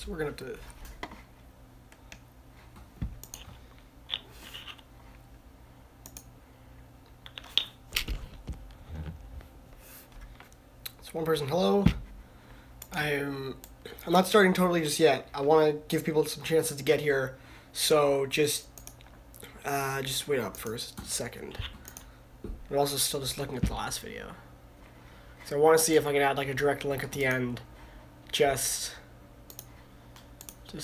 So we're gonna have to. So one person, hello. I'm not starting totally just yet. I want to give people some chances to get here, so just wait up for a second. I'm also still just looking at the last video, so I want to see if I can add like a direct link at the end, just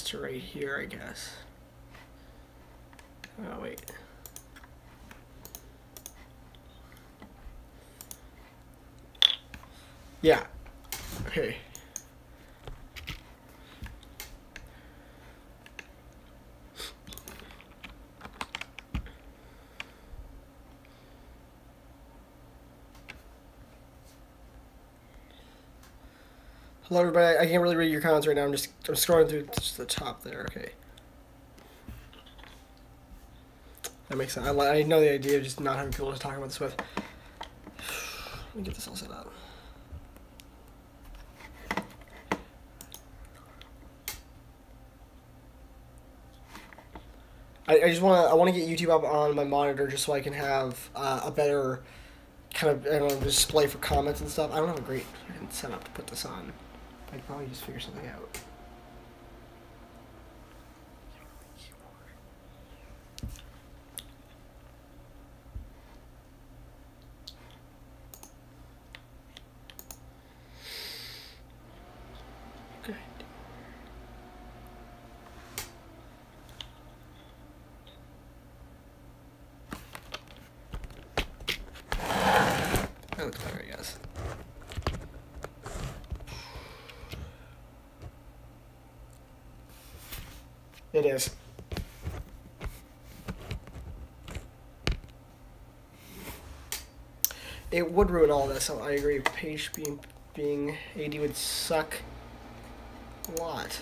to right here, I guess. Oh wait. Yeah. Okay. Hello everybody, I can't really read your comments right now, I'm scrolling through just the top there, okay. That makes sense. I know the idea of just not having people to talk about this with. Let me get this all set up. I want to get YouTube up on my monitor just so I can have a better kind of, I don't know, display for comments and stuff. I don't have a great setup to put this on. I could probably just figure something out. Okay. That looks better, I guess. It is. It would ruin all this. I agree. Page being AD would suck a lot.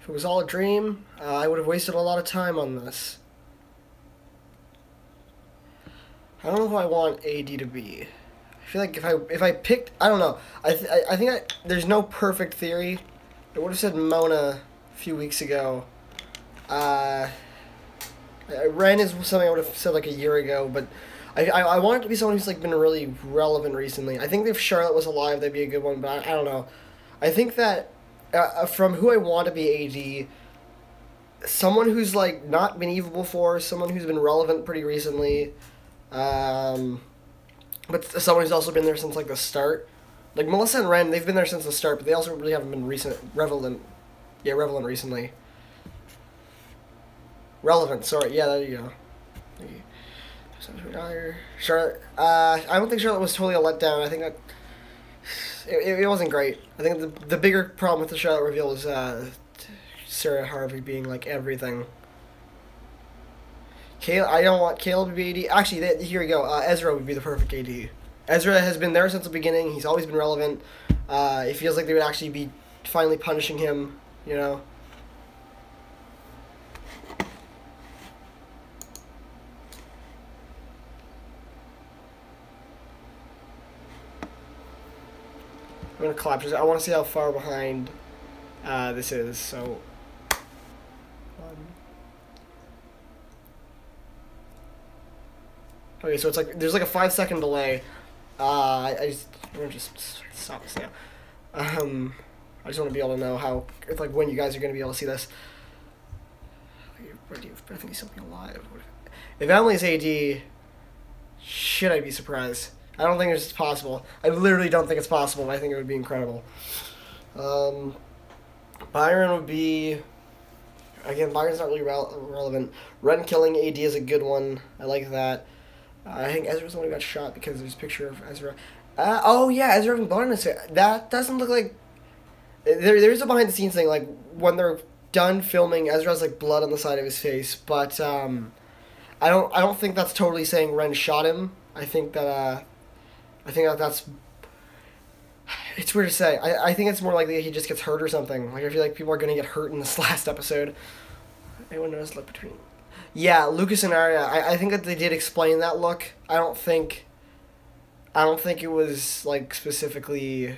If it was all a dream, I would have wasted a lot of time on this. I don't know who I want AD to be. I feel like if I picked, I don't know. I think there's no perfect theory. I would have said Mona a few weeks ago. Ren is something I would have said like a year ago, but I want it to be someone who's like been really relevant recently. I think if Charlotte was alive, that'd be a good one, but I don't know. I think that from who I want to be AD, someone who's like not been evil before, someone who's been relevant pretty recently, but someone who's also been there since like the start. Like Melissa and Ren, they've been there since the start, but they also really haven't been relevant recently. Relevant, sorry, yeah, there you go. Charlotte, I don't think Charlotte was totally a letdown. I think that it wasn't great. I think the bigger problem with the Charlotte reveal was Sarah Harvey being like everything. I don't want Caleb to be AD. Actually, here we go. Ezra would be the perfect AD. Ezra has been there since the beginning. He's always been relevant. It feels like they would actually be finally punishing him, you know. I'm going to collapse. I want to see how far behind this is, so... Okay, so it's like, there's like a 5-second delay. I'm going to just stop this now. I just want to be able to know how, like, when you guys are going to be able to see this. I think he's something alive. If Emily's AD, should I be surprised? I don't think it's possible. I literally don't think it's possible, but I think it would be incredible. Byron would be... Again, Byron's not really relevant. Ren killing AD is a good one. I like that. I think Ezra's the one who got shot because there's a picture of Ezra. Oh, yeah, Ezra having blood on his face. That doesn't look like... There's a behind-the-scenes thing, like, when they're done filming, Ezra has, like, blood on the side of his face, but, I don't think that's totally saying Ren shot him. I think that that's... It's weird to say. I think it's more likely that he just gets hurt or something. Like, I feel like people are going to get hurt in this last episode. Anyone knows look between... Yeah, Lucas and Arya. I think that they did explain that look. I don't think it was, like, specifically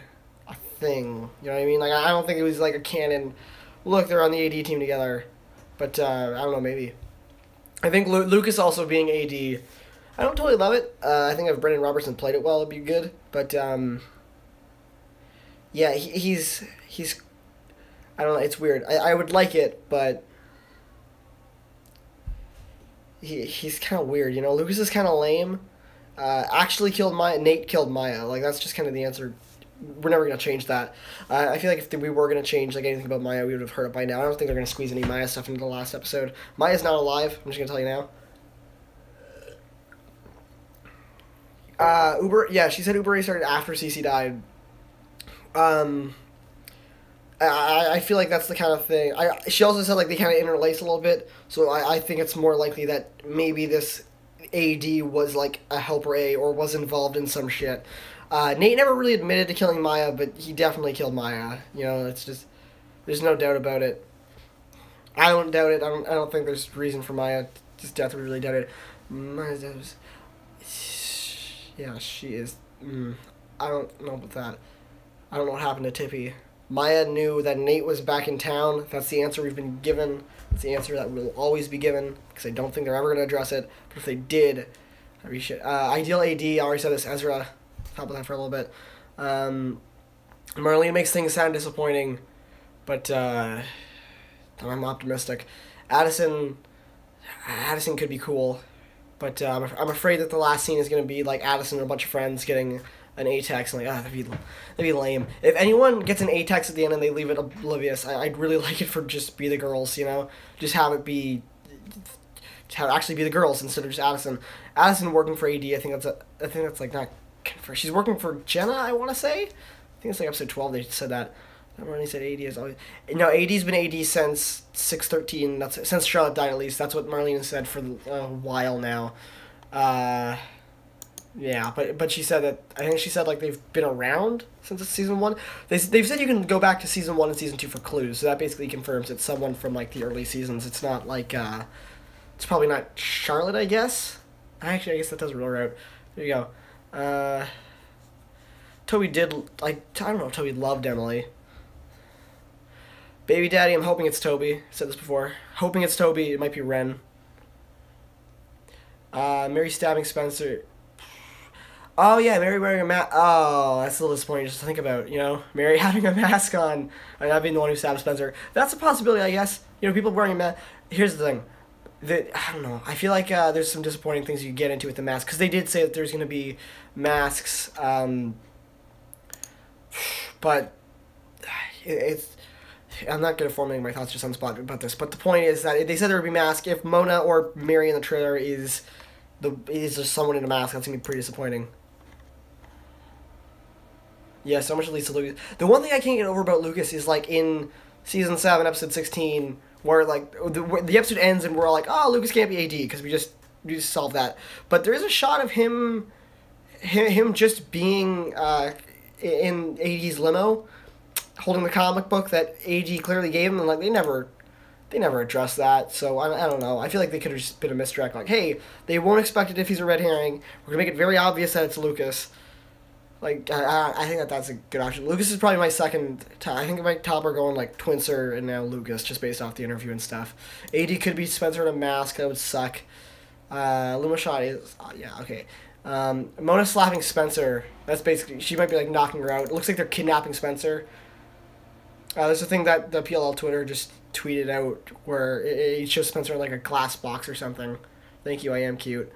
a thing. You know what I mean? Like, I don't think it was, like, a canon... Look, they're on the AD team together. But, I don't know, maybe. I think Lucas also being AD... I don't totally love it. I think if Brendan Robertson played it well, it'd be good. But, yeah, he's... I don't know, it's weird. I would like it, but... He's kind of weird, you know? Lucas is kind of lame. Actually killed Maya. Nate killed Maya. Like, that's just kind of the answer. We're never going to change that. I feel like if we were going to change, like, anything about Maya, we would have heard it by now. I don't think they're going to squeeze any Maya stuff into the last episode. Maya's not alive. I'm just going to tell you now. Yeah, she said Uber started after Cece died. I feel like that's the kind of thing. She also said, like, they kind of interlace a little bit, so I think it's more likely that maybe this AD was, like, a helper A or was involved in some shit. Nate never really admitted to killing Maya, but he definitely killed Maya. You know, it's just... There's no doubt about it. I don't doubt it. I don't think there's reason for Maya just death. We really doubt it. Maya's death was... Yeah, she is... I don't know about that. I don't know what happened to Tippy. Maya knew that Nate was back in town. That's the answer we've been given. That's the answer that will always be given, because I don't think they're ever going to address it. But if they did, that'd be shit. Ideal AD, I already said this, Ezra. Talk about that for a little bit. Marlene makes things sound disappointing, but I'm optimistic. Addison could be cool, but I'm afraid that the last scene is going to be like Addison and a bunch of friends getting an A-text, and like, that'd be lame. If anyone gets an A-text at the end and they leave it oblivious, I'd really like it for just be the girls, you know? Just have it actually be the girls instead of just Addison. Addison working for AD, I think that's like not confirmed. She's working for Jenna, I want to say? I think it's like episode 12 they said that. I remember they said AD is always... No, AD's been AD since 6/13, since Charlotte died at least. That's what Marlene said for a while now. Yeah, but she said that... I think she said, like, they've been around since season 1. They've said you can go back to season 1 and season 2 for clues, so that basically confirms it's someone from, like, the early seasons. It's not, like, it's probably not Charlotte, I guess. Actually, I guess that does roll out. There you go. Toby did... I don't know if Toby loved Emily. Baby Daddy, I'm hoping it's Toby. I said this before. Hoping it's Toby. It might be Ren. Mary stabbing Spencer... Oh, yeah, Mary wearing a mask. Oh, that's a little disappointing just to think about, you know? Mary having a mask on and not being the one who stabbed Spencer. That's a possibility, I guess. You know, people wearing a mask. Here's the thing. I don't know. I feel like there's some disappointing things you get into with the mask. Because they did say that there's going to be masks. But it's... I'm not going to formulate my thoughts just on the spot about this. But the point is that they said there would be masks. If Mona or Mary in the trailer is just someone in a mask, that's going to be pretty disappointing. Yeah, so much leads to Lucas. The one thing I can't get over about Lucas is, like, in Season 7, Episode 16, where, like, the episode ends and we're all like, oh, Lucas can't be AD, because we just solved that. But there is a shot of him just being in AD's limo, holding the comic book that AD clearly gave him, and, like, they never addressed that, so I don't know. I feel like they could have just been a misdirect, like, hey, they won't expect it if he's a red herring. We're going to make it very obvious that it's Lucas. Like, I think that's a good option. Lucas is probably my second... I think my top are going, like, Twincer and now Lucas, just based off the interview and stuff. AD could be Spencer in a mask. That would suck. Lumashot is... yeah, okay. Mona slapping Spencer. That's basically... She might be, like, knocking her out. It looks like they're kidnapping Spencer. There's a thing that the PLL Twitter just tweeted out where it shows Spencer in, like, a glass box or something. Thank you, I am cute.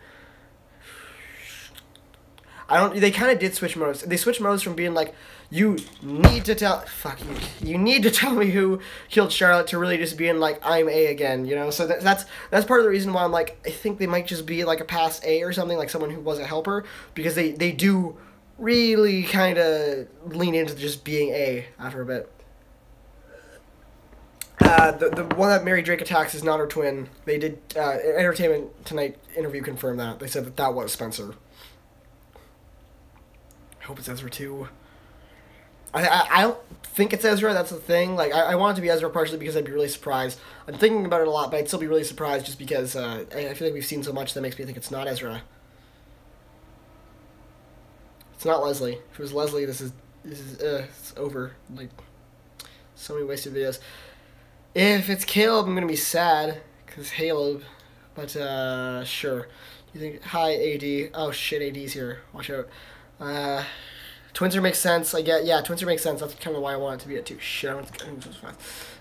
They kind of did switch modes. They switched modes from being like, you need to tell... Fuck you. You need to tell me who killed Charlotte to really just being like, I'm A again, you know? So that's part of the reason why I'm like, I think they might just be like a past A or something, like someone who was a helper, because they do really kind of lean into just being A after a bit. The one that Mary Drake attacks is not her twin. They did, Entertainment Tonight interview confirmed that. They said that was Spencer. I hope it's Ezra too. I don't think it's Ezra. That's the thing. Like I want it to be Ezra partially because I'd be really surprised. I'm thinking about it a lot, but I'd still be really surprised just because I feel like we've seen so much that makes me think it's not Ezra. It's not Leslie. If it was Leslie, this is it's over. Like so many wasted videos. If it's Caleb, I'm gonna be sad because Caleb. But sure. You think hi AD? Oh shit, AD's here. Watch out. Twinser makes sense. I get Twinser makes sense. That's kind of why I want it to be at 2. Shit, I want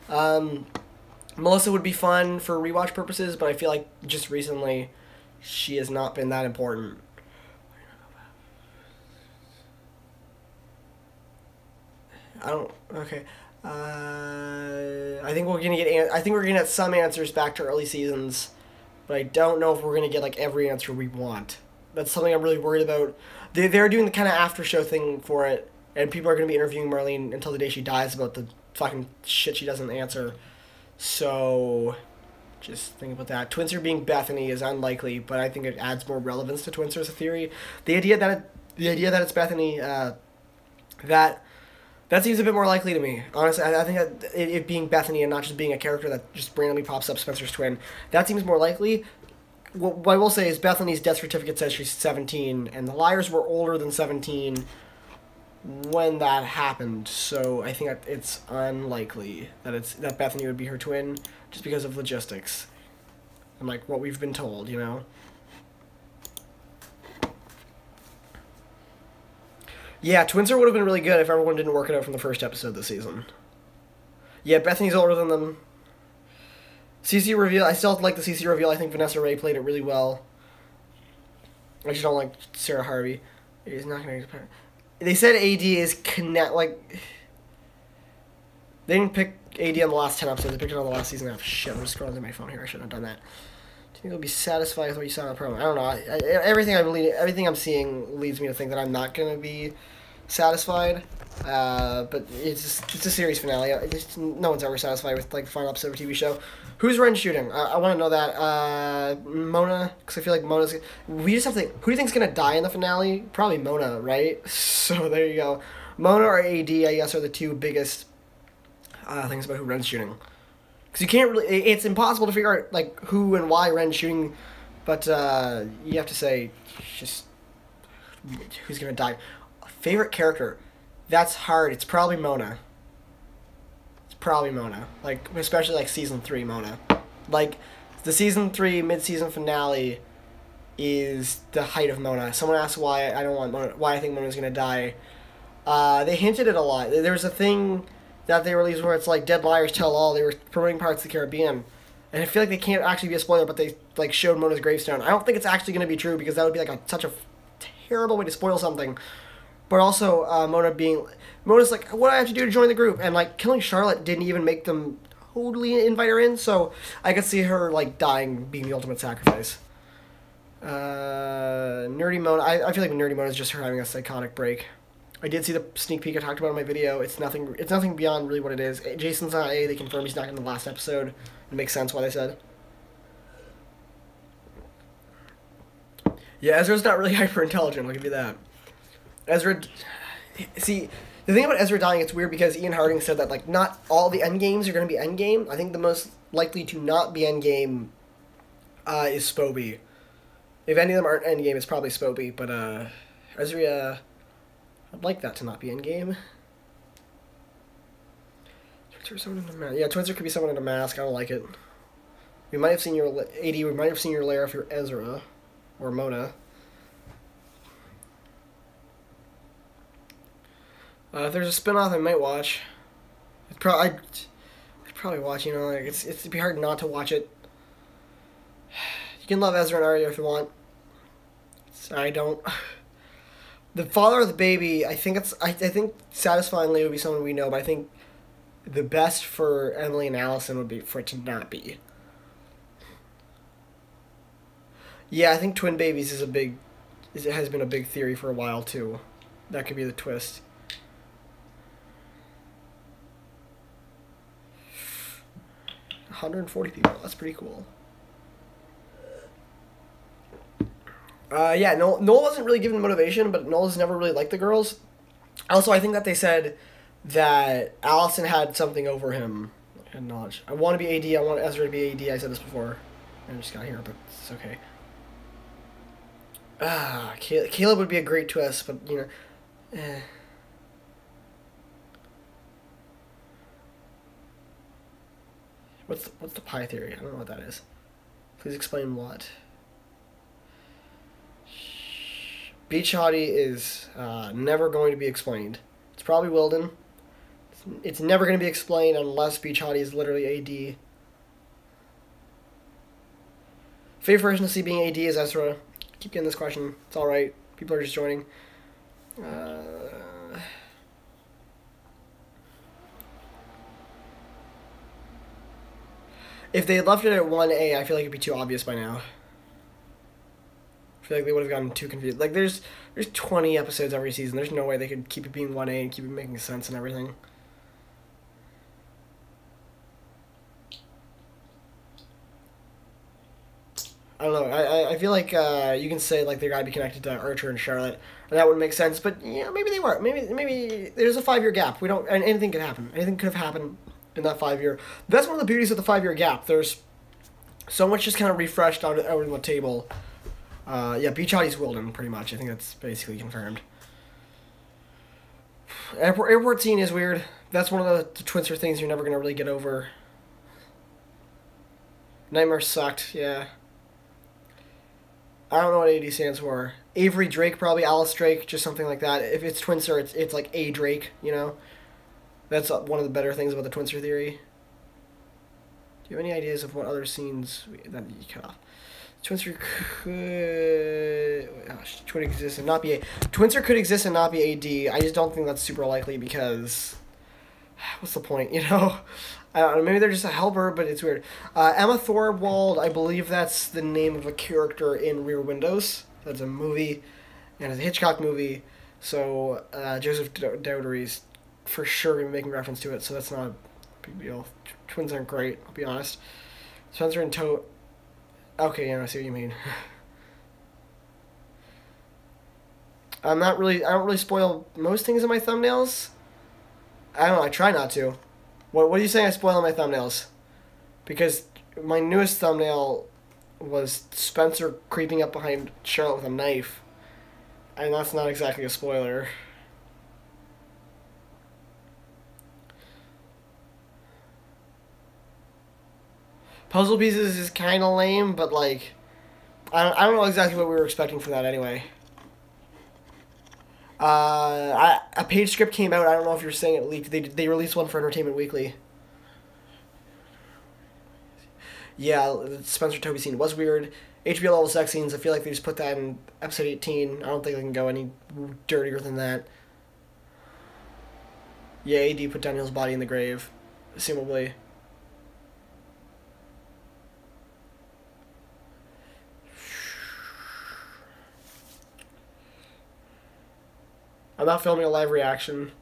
to Melissa would be fun for rewatch purposes, but I feel like just recently she has not been that important. I don't. Okay. I think we're gonna get. I think we're gonna get some answers back to early seasons, but I don't know if we're gonna get like every answer we want. That's something I'm really worried about. They're doing the kind of after show thing for it, and people are gonna be interviewing Marlene until the day she dies about the fucking shit she doesn't answer. So, just think about that. Twinser being Bethany is unlikely, but I think it adds more relevance to Twinser as a theory. The idea that it's Bethany, that seems a bit more likely to me. Honestly, I think that it being Bethany and not just being a character that just randomly pops up, Spencer's twin, that seems more likely. What I will say is Bethany's death certificate says she's 17, and the Liars were older than 17 when that happened. So I think that it's unlikely that Bethany would be her twin, just because of logistics and like what we've been told, you know. Yeah, Twinser would have been really good if everyone didn't work it out from the first episode this season. Yeah, Bethany's older than them. CC reveal, I still like the CC reveal. I think Vanessa Ray played it really well. I just don't like Sarah Harvey. He's not gonna. They said AD is like. They didn't pick AD on the last 10 episodes. They picked it on the last season. Shit, I'm just scrolling through my phone here. I shouldn't have done that. Do you think they'll be satisfied with what you saw in the promo? I don't know. Everything I'm seeing leads me to think that I'm not gonna be satisfied. But it's a series finale. No one's ever satisfied with like the final episode of a TV show. Who's Ren shooting? I want to know that. Mona, because I feel like Mona's. We just have to. Who do you think's gonna die in the finale? Probably Mona, right? So there you go. Mona or AD, I guess, are the two biggest things about who Ren's shooting. Because you can't really. It's impossible to figure out like who and why Ren's shooting, but you have to say just who's gonna die. Favorite character. That's hard. It's probably Mona. Like, especially, like, Season 3 Mona. Like, the Season 3 mid-season finale is the height of Mona. Someone asked why I think Mona's gonna die. They hinted it a lot. There was a thing that they released where it's, like, Dead Liars Tell All. They were promoting Pirates of the Caribbean. And I feel like they can't actually be a spoiler, but they, like, showed Mona's gravestone. I don't think it's actually gonna be true, because that would be, like, such a terrible way to spoil something. But also, Mona's like, what do I have to do to join the group? And, like, killing Charlotte didn't even make them totally invite her in, so I could see her, like, dying, being the ultimate sacrifice. Nerdy Mona, I feel like Nerdy Mona is just her having a psychotic break. I did see the sneak peek I talked about in my video. It's nothing beyond really what it is. Jason's not A, they confirmed he's not in the last episode. It makes sense what they said. Yeah, Ezra's not really hyper-intelligent, I'll give you that. Ezra, see, the thing about Ezra dying, it's weird because Ian Harding said that, like, not all the endgames are going to be endgame. I think the most likely to not be endgame is Spoby. If any of them aren't endgame, it's probably Spoby, but Ezra, I'd like that to not be endgame. Yeah, Twinser could be someone in a mask. I don't like it. We might have seen your AD. We might have seen your lair if you're Ezra or Mona. If there's a spin-off, I might watch. I'd probably watch. You know, like it'd be hard not to watch it. You can love Ezra and Arya if you want. I don't. The father of the baby, I think satisfyingly would be someone we know, but I think the best for Emily and Allison would be for it to not be. Yeah, I think twin babies has been a big theory for a while too. That could be the twist. 140 people. That's pretty cool. Yeah, Noel wasn't really given motivation, but Noel's never really liked the girls. Also, I think that they said that Allison had something over him. And knowledge. I want to be AD. I want Ezra to be AD. I said this before. I just got here, but it's okay. Caleb would be a great twist, but you know, What's the pi theory? I don't know what that is. Please explain what. Beach Hottie is never going to be explained. It's probably Wilden. It's never going to be explained unless Beach Hottie is literally AD. Favorite version to see being AD is Ezra. Keep getting this question. It's alright. People are just joining. If they had left it at 1A, I feel like it'd be too obvious by now. I feel like they would have gotten too confused. Like, there's 20 episodes every season. There's no way they could keep it being 1A and keep it making sense and everything. I don't know. I feel like you can say like they gotta be connected to Archer and Charlotte, and that would make sense. But yeah, maybe they weren't. Maybe there's a 5-year gap. We don't. And anything could happen. Anything could have happened in that 5-year. That's one of the beauties of the 5-year gap. There's so much just kind of refreshed out on the table. Yeah, Beach Hottie's Wilden, pretty much. I think that's basically confirmed. Airport scene is weird. That's one of the Twinster things you're never gonna really get over. Nightmare sucked. Yeah. I don't know what AD stands for. Avery Drake, probably Alice Drake, just something like that. If it's Twinster, it's like A Drake, you know? That's one of the better things about the Twinster theory. Do you have any ideas of what other scenes that you cut off? Twinster could exist and not be Twinster could exist and not be AD. I just don't think that's super likely because what's the point, you know? I don't know, maybe they're just a helper, but it's weird. Emma Thorwald, I believe that's the name of a character in Rear Windows. That's a movie, and it's a Hitchcock movie. So Joseph Dowdery's for sure going to be making reference to it, so that's not a big deal. Twins aren't great, I'll be honest. Spencer and Tote. Okay, yeah, I see what you mean. I don't really spoil most things in my thumbnails. I don't know, I try not to. What are you saying I spoil my thumbnails? Because my newest thumbnail was Spencer creeping up behind Charlotte with a knife. And that's not exactly a spoiler. Puzzle Pieces is kind of lame, but like, I don't know exactly what we were expecting from that anyway. A page script came out. I don't know if you're saying it leaked. They released one for Entertainment Weekly. Yeah, the Spencer Toby scene was weird. HBO level sex scenes. I feel like they just put that in episode 18. I don't think they can go any dirtier than that. Yeah, AD put Daniel's body in the grave, assumably. I'm not filming a live reaction.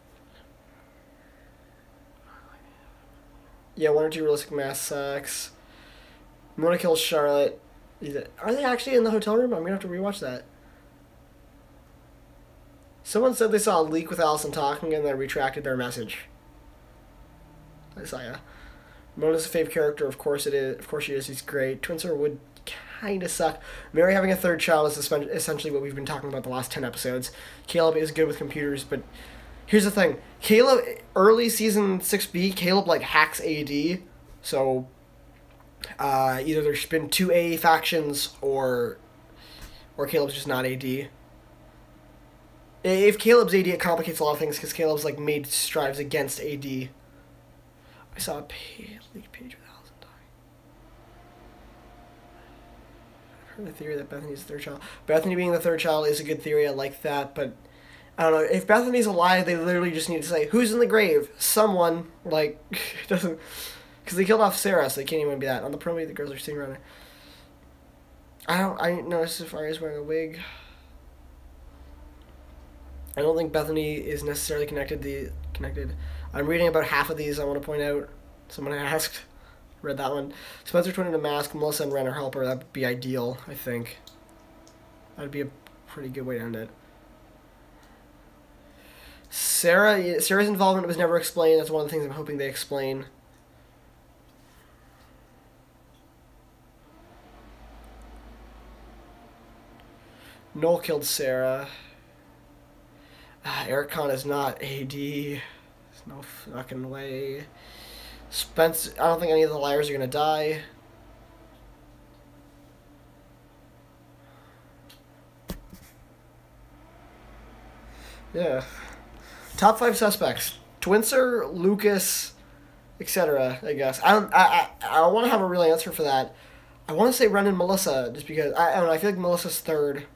Yeah, 1 or 2 realistic mass sex. Mona kills Charlotte. Are they actually in the hotel room? I'm gonna have to rewatch that. Someone said they saw a leak with Allison talking and then retracted their message. I saw ya. Mona's a fave character, of course it is. Of course she is. He's great. Twinser would kind of suck. Mary having a third child is essentially what we've been talking about the last 10 episodes. Caleb is good with computers, but here's the thing. Caleb, early season 6B, Caleb like hacks AD, so either there's been 2 AA factions or Caleb's just not AD. If Caleb's AD, it complicates a lot of things because Caleb's like made strives against AD. I saw a leaked page with Allison dying. I've heard the theory that Bethany's the third child. Bethany being the third child is a good theory. I like that, but I don't know. If Bethany's alive, they literally just need to say, who's in the grave? Someone. Like, it doesn't... Because they killed off Sarah, so they can't even be that. On the promo, the girls are sitting around her. I noticed Safari's wearing a wig. I don't think Bethany is necessarily connected. I'm reading about half of these, I want to point out. Someone asked. Read that one. Spencer twin in a mask, Melissa and Ren are helper. That would be ideal, I think. That would be a pretty good way to end it. Sarah's involvement was never explained. That's one of the things I'm hoping they explain. Noel killed Sarah. Eric Kahn is not AD. There's no fucking way. Spence, I don't think any of the liars are gonna die. Yeah. Top 5 suspects: Twincer, Lucas, etc. I guess I don't want to have a real answer for that. I want to say Ren and Melissa, just because I don't know. I feel like Melissa's third.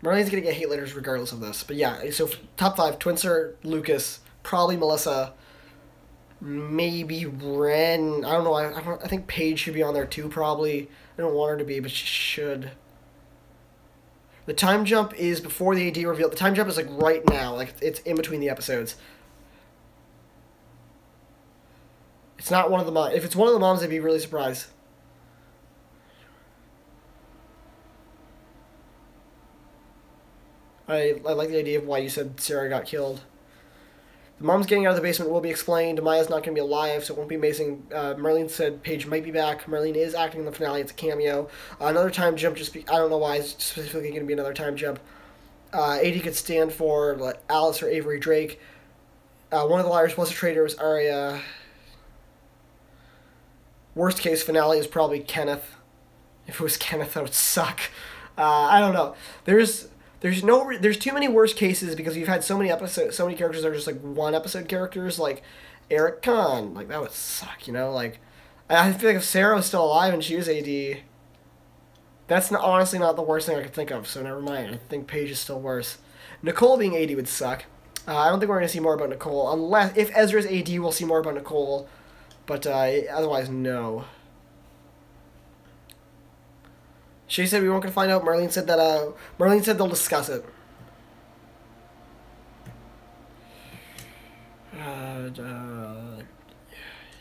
Marlene's gonna get hate letters regardless of this, but yeah. So top 5: Twincer, Lucas, probably Melissa, maybe Ren. I don't know. I think Paige should be on there too. Probably. I don't want her to be, but she should. The time jump is before the AD reveal. The time jump is like right now. Like it's in between the episodes. It's not one of the moms. If it's one of the moms, I'd be really surprised. I like the idea of why you said Sarah got killed. The mom's getting out of the basement will be explained. Maya's not going to be alive, so it won't be amazing. Marlene said Paige might be back. Marlene is acting in the finale. It's a cameo. Another time jump. I don't know why it's specifically going to be another time jump. AD could stand for like, Alice or Avery Drake. One of the liars was a traitor. It was Arya. Worst case finale is probably Kenneth. If it was Kenneth, that would suck. I don't know. There's too many worst cases because you've had so many episodes, so many characters that are just like one episode characters, like Eric Kahn. Like that would suck, you know. Like I feel like if Sarah was still alive and she was AD, that's honestly not the worst thing I could think of. So never mind. I think Paige is still worse. Nicole being AD would suck. I don't think we're gonna see more about Nicole unless if Ezra's AD, we'll see more about Nicole. But otherwise, no. She said we weren't going to find out. Marlene said they'll discuss it.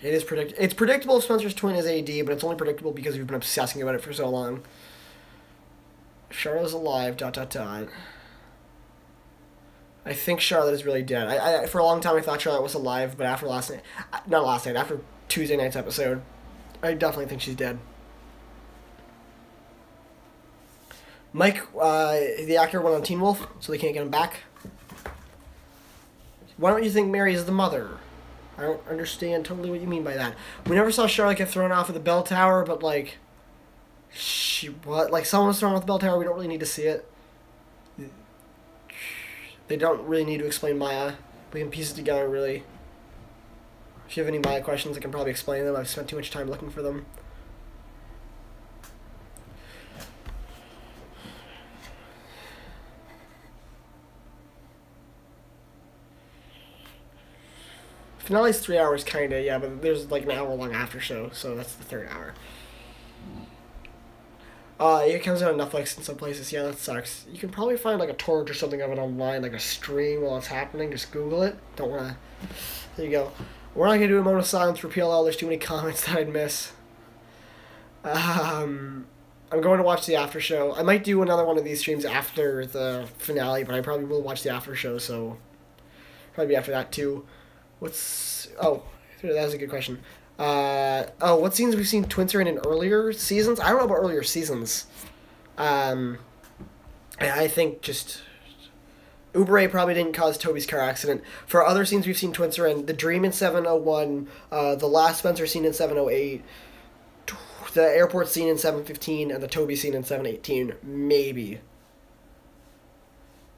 It's predictable if Spencer's twin is AD, but it's only predictable because we've been obsessing about it for so long. Charlotte's alive. ... I think Charlotte is really dead. I for a long time I thought Charlotte was alive, but after after Tuesday night's episode, I definitely think she's dead. Mike, the actor, went on Teen Wolf, so they can't get him back. Why don't you think Mary is the mother? I don't understand totally what you mean by that. We never saw Charlotte get thrown off of the bell tower, but like, someone was thrown off the bell tower. We don't really need to see it. They don't really need to explain Maya. We can piece it together, really. If you have any Maya questions, I can probably explain them. I've spent too much time looking for them. Finale's 3 hours, kinda, yeah, but there's like an hour-long after show, so that's the third hour. It comes out on Netflix in some places. Yeah, that sucks. You can probably find like a torrent or something of it online, like a stream while it's happening. Just Google it. Don't wanna. There you go. We're not gonna do a moment of silence for PLL. There's too many comments that I'd miss. I'm going to watch the after show. I might do another one of these streams after the finale, but I probably will watch the after show. So probably after that too. What was a good question. What scenes we've seen Twincer in earlier seasons? I don't know about earlier seasons. I think just Uber A probably didn't cause Toby's car accident. For other scenes we've seen Twincer in, the Dream in 701, the last Spencer scene in 708, the airport scene in 715, and the Toby scene in 718, maybe.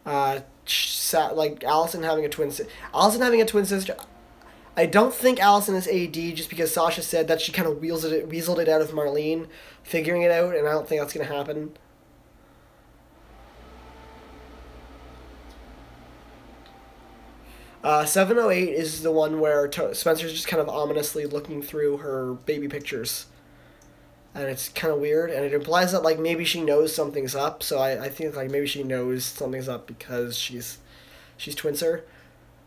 Like Allison having a twin sister. I don't think Allison is AD just because Sasha said that she kind of weaseled it out of Marlene figuring it out, and I don't think that's going to happen. Uh, 708 is the one where Spencer's just kind of ominously looking through her baby pictures. And it's kind of weird, and it implies that, like, maybe she knows something's up, so I think, like, maybe she knows something's up because she's Twincer.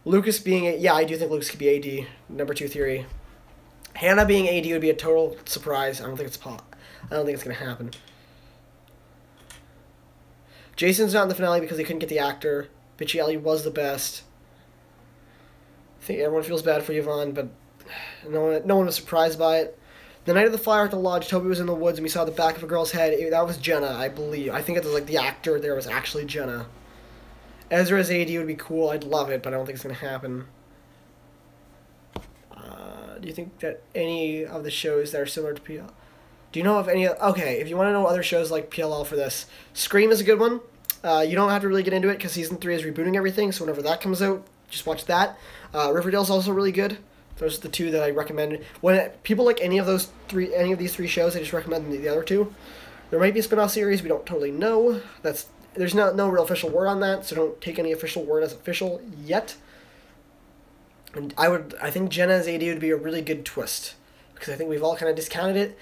Lucas being I do think Lucas could be AD, number 2 theory. Hannah being AD would be a total surprise. I don't think it's going to happen. Jason's not in the finale because they couldn't get the actor. Piccielli was the best. I think everyone feels bad for Yvonne, but no one was surprised by it. The night of the fire at the lodge, Toby was in the woods and we saw the back of a girl's head. That was Jenna, I believe. I think it was like the actor there was actually Jenna. Ezra as AD would be cool. I'd love it, but I don't think it's going to happen. Do you think that any of the shows that are similar to PLL? Do you know of any... Okay, if you want to know other shows like PLL for this, Scream is a good one. You don't have to really get into it because Season 3 is rebooting everything, so whenever that comes out, just watch that. Riverdale's also really good. Those are the two that I recommend. When people like any of these three shows, I just recommend the other two. There might be a spin-off series. We don't totally know. There's no real official word on that, so don't take any official word as official yet. And I think Jenna's AD would be a really good twist because I think we've all kind of discounted it.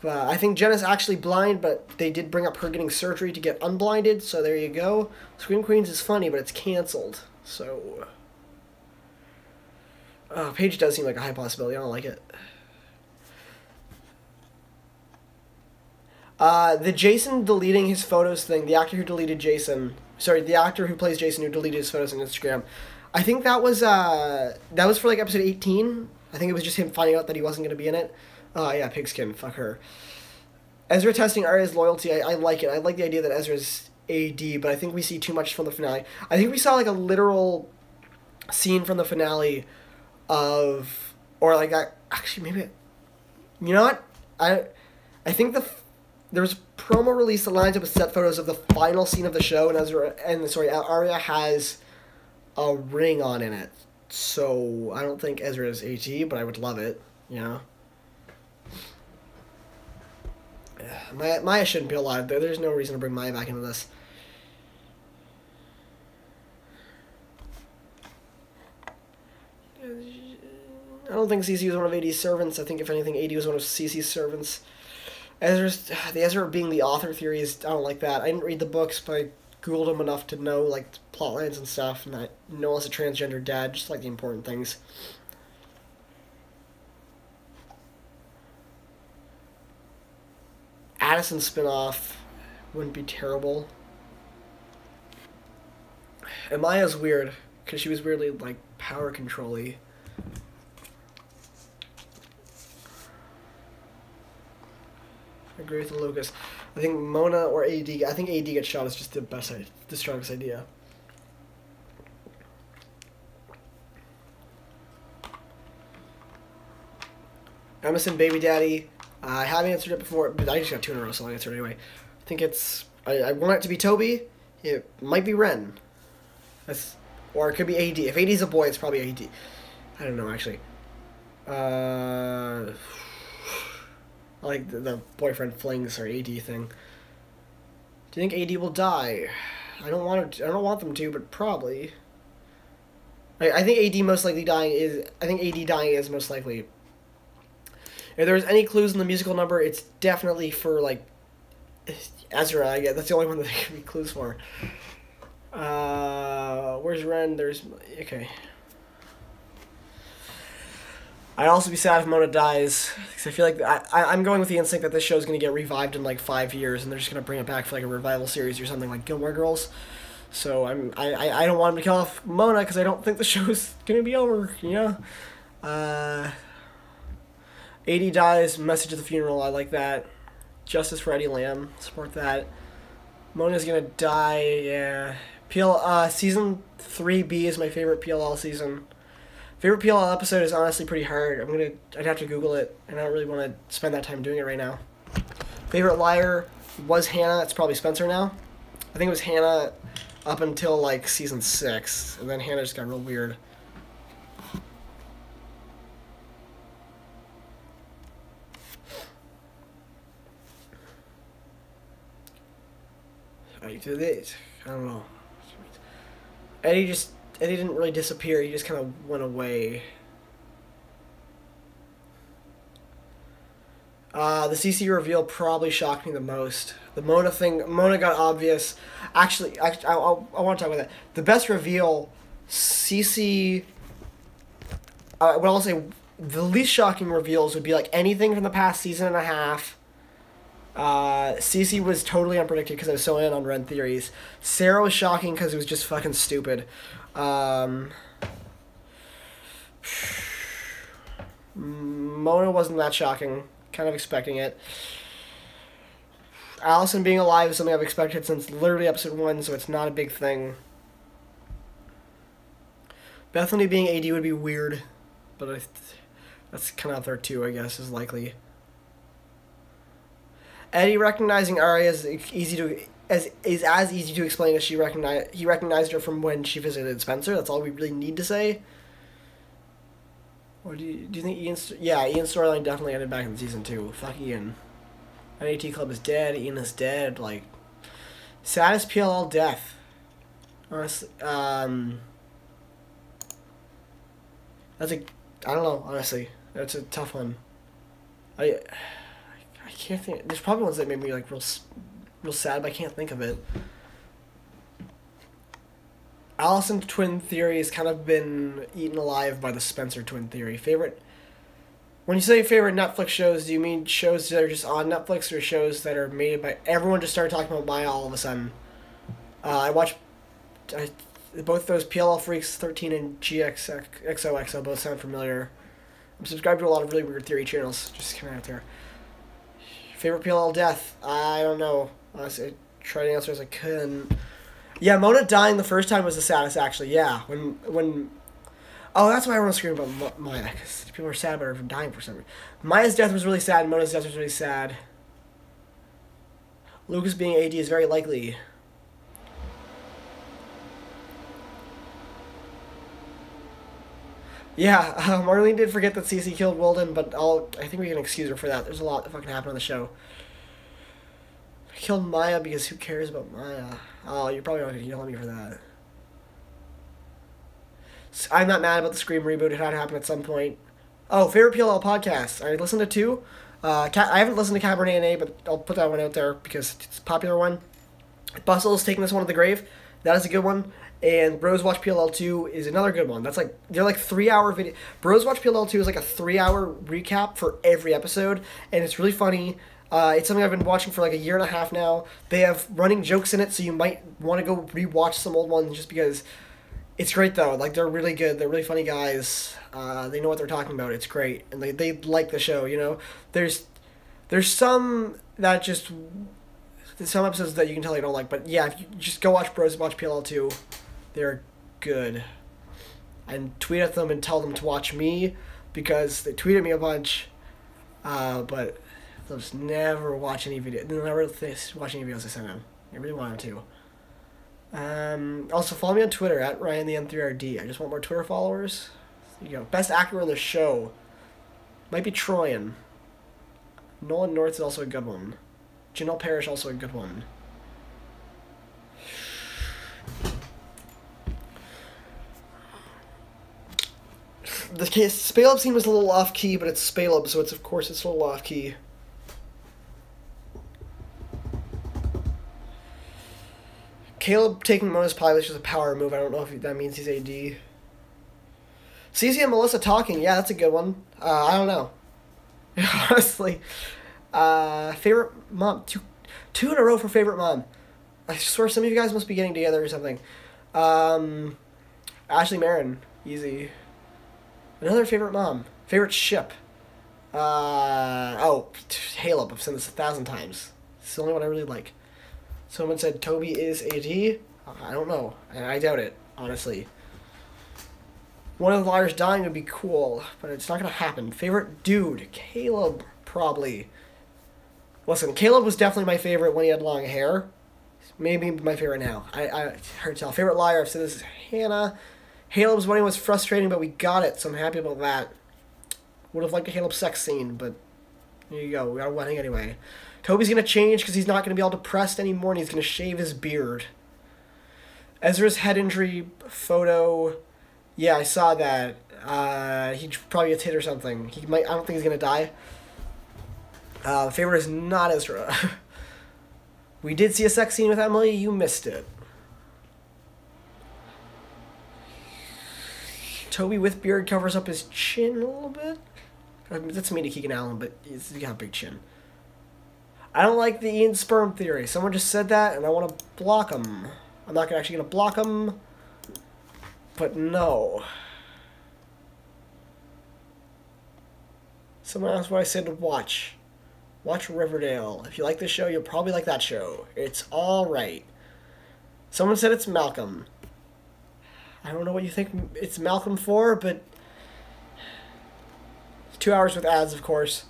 But I think Jenna's actually blind, but they did bring up her getting surgery to get unblinded, so there you go. Scream Queens is funny, but it's canceled. So Paige does seem like a high possibility. I don't like it. The Jason deleting his photos thing, the actor who deleted Jason, the actor who plays Jason who deleted his photos on Instagram, I think that was for like episode 18. I think it was just him finding out that he wasn't going to be in it. Yeah, Pigskin, fuck her. Ezra testing Arya's loyalty, I like it. I like the idea that Ezra's AD, but I think we see too much from the finale. I think we saw like a literal scene from the finale of, or like, actually maybe, you know what? I think there was a promo release that lines up with set photos of the final scene of the show, and Arya has a ring on in it. So I don't think Ezra is AT, but I would love it, you know? Maya shouldn't be alive, though. There's no reason to bring Maya back into this. I don't think CC was one of AD's servants. I think, if anything, AD was one of CC's servants. The Ezra being the author theory is... I don't like that. I didn't read the books, but I Googled them enough to know, like, plot lines and stuff, and I know as a transgender dad, just like the important things. Addison spinoff wouldn't be terrible. And Maya's weird, because she was weirdly, like, power control-y. I agree with Lucas. I think Mona or AD. I think AD gets shot is just the strongest idea. Emerson Baby Daddy. I haven't answered it before, but I just got two in a row, so I'll answer it anyway. I think it's... I want it to be Toby. It might be Ren. Or it could be AD. If AD's a boy, it's probably AD. I don't know, actually. I like the boyfriend flings or AD thing. Do you think AD will die? I don't want them to, but probably. I think AD most likely dying is... I think AD dying is most likely. If there's any clues in the musical number, it's definitely for, like, Ezra. I guess that's the only one that there can be clues for. Where's Ren? There's... Okay. I'd also be sad if Mona dies, because I feel like I'm going with the instinct that this show's going to get revived in like 5 years, and they're just going to bring it back for like a revival series or something like Gilmore Girls. So I don't want them to kill off Mona because I don't think the show's going to be over. You know. AD dies. Message at the funeral. I like that. Justice for Eddie Lamb. Support that. Mona's going to die. Yeah. Season 3B is my favorite PLL season. Favorite PLL episode is honestly pretty hard. I'd have to Google it, and I don't really want to spend that time doing it right now. Favorite liar was Hannah. It's probably Spencer now. I think it was Hannah up until like season 6, and then Hannah just got real weird. I don't know. Eddie didn't really disappear, he just kind of went away. The CC reveal probably shocked me the most. The Mona thing, Mona got obvious. Actually I want to talk about that. The best reveal, CC... what I'll say, the least shocking reveals would be like anything from the past season and a half. Cece was totally unpredicted because I was so in on Ren theories. Sarah was shocking because it was just fucking stupid. Mona wasn't that shocking. Kind of expecting it. Allison being alive is something I've expected since literally episode 1, so it's not a big thing. Bethany being AD would be weird, but that's kind of out there too, I guess, is likely. Eddie recognizing Arya is as easy to explain as he recognized her from when she visited Spencer. That's all we really need to say. Or do you think Ian's... Yeah, Ian's storyline definitely ended back in season 2. Fuck Ian. NAT Club is dead. Ian is dead. Like, saddest PLL death. Honestly, that's a... I don't know, honestly. That's a tough one. I can't think... There's probably ones that made me, like, real sad, but I can't think of it. Allison twin theory has kind of been eaten alive by the Spencer twin theory. Favorite... When you say favorite Netflix shows, do you mean shows that are just on Netflix or shows that are made by... Everyone just started talking about Maya all of a sudden. I watched... both those PLL Freaks 13 and GXOXO both sound familiar. I'm subscribed to a lot of really weird theory channels. Just kind of out there. Favorite PLL death? I don't know. Honestly, I tried to answer as I couldn't. Yeah, Mona dying the first time was the saddest, actually. Yeah, when... Oh, that's why everyone's screaming about Maya, because people are sad about her dying for some reason. Maya's death was really sad, and Mona's death was really sad. Lucas being AD is very likely. Yeah, Marlene did forget that Cece killed Wilden, but I think we can excuse her for that. There's a lot that fucking happened on the show. I killed Maya because who cares about Maya? Oh, you're probably not going to yell at me for that. I'm not mad about the Scream reboot. It had to happen at some point. Oh, favorite PLL podcast. I listened to 2. I haven't listened to Cabernet and A, but I'll put that one out there because it's a popular one. Bustle's taking this one to the grave. That is a good one. And Bros Watch PLL 2 is another good one. That's like, they're like 3-hour video. Bros Watch PLL 2 is like a 3-hour recap for every episode, and it's really funny. It's something I've been watching for like a year and a half now. They have running jokes in it, so you might want to go rewatch some old ones just because it's great though. Like, they're really good. They're really funny guys. They know what they're talking about. It's great, and they like the show. You know, there's some that just some episodes that you can tell they don't like, but yeah, if you just go watch Bros Watch PLL 2. They're good. And tweet at them and tell them to watch me because they tweeted me a bunch. But they'll just never watch any video. They'll never watch any videos I send them. I really want them to. Also, follow me on Twitter at RyanTheN3RD. I just want more Twitter followers. There you go. Best actor in the show might be Troyan. Nolan North is also a good one. Janelle Parrish also a good one. The Spaleb scene was a little off key, but it's Spaleb, so it's a little off key. Caleb taking Mona's pie was just a power move. I don't know if that means he's AD. Cece and Melissa talking, yeah, that's a good one. I don't know. Honestly. Favorite mom. Two in a row for favorite mom. I swear some of you guys must be getting together or something. Ashley Marin. Easy. Another favorite mom. Favorite ship. Halo. I've said this 1,000 times. It's the only one I really like. Someone said Toby is AD. I don't know. I doubt it, honestly. One of the liars dying would be cool, but it's not going to happen. Favorite dude. Caleb, probably. Listen, Caleb was definitely my favorite when he had long hair. Maybe my favorite now. I hard to tell. Favorite liar. I've said this is Hannah. Caleb's wedding was frustrating, but we got it, so I'm happy about that. Would have liked a Caleb sex scene, but there you go. We got a wedding anyway. Toby's going to change because he's not going to be all depressed anymore, and he's going to shave his beard. Ezra's head injury photo. Yeah, I saw that. He probably gets hit or something. I don't think he's going to die. Favorite is not Ezra. We did see a sex scene with Emily. You missed it. Toby with beard covers up his chin a little bit. That's me to Keegan Allen, but he's got a big chin. I don't like the Ian sperm theory. Someone just said that, and I want to block them. I'm not actually going to block them, but no. Someone asked what I said to watch. Watch Riverdale. If you like this show, you'll probably like that show. It's alright. Someone said it's Malcolm. I don't know what you think it's Malcolm for, but 2 hours with ads, of course.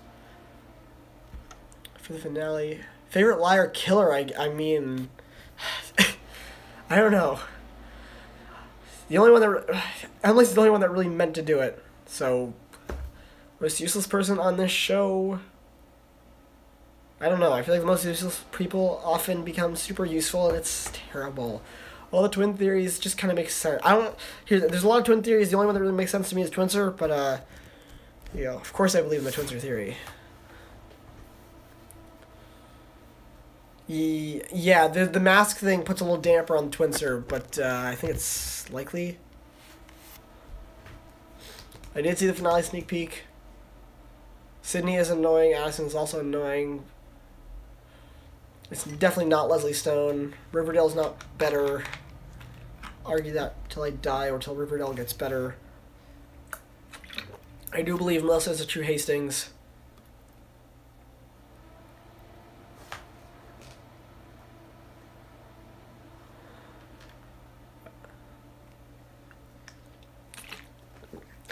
For the finale. Favorite liar killer, I mean... I don't know. The only one that... Emily's the only one that really meant to do it. So... Most useless person on this show... I don't know. I feel like the most useless people often become super useful, and it's terrible. All the twin theories just kind of make sense. There's a lot of twin theories. The only one that really makes sense to me is Twinser, but, you know, of course I believe in the Twinser theory. Yeah, the mask thing puts a little damper on Twinser, but I think it's likely. I did see the finale sneak peek. Sydney is annoying. Addison is also annoying. It's definitely not Leslie Stone. Riverdale's not better. Argue that till I die or till Riverdale gets better. I do believe Melissa is a true Hastings.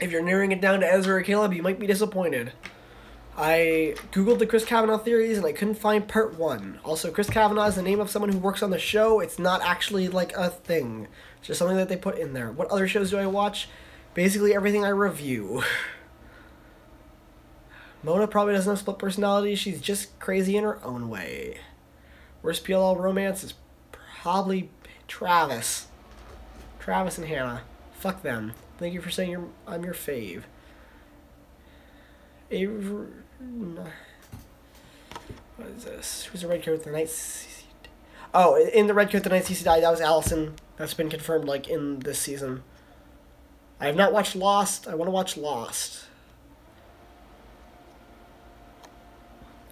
If you're narrowing it down to Ezra or Caleb, you might be disappointed. I googled the Chris Kavanaugh theories and I couldn't find part 1. Also, Chris Kavanaugh is the name of someone who works on the show. It's not actually like a thing. It's just something that they put in there. What other shows do I watch? Basically everything I review. Mona probably doesn't have split personality. She's just crazy in her own way. Worst PLL romance is probably Travis. Travis and Hannah. Fuck them. Thank you for saying I'm your fave. What is this? Who's the red coat the night? Oh, in the red coat the night CC died. That was Allison. That's been confirmed like in this season. I have not watched Lost. I want to watch Lost.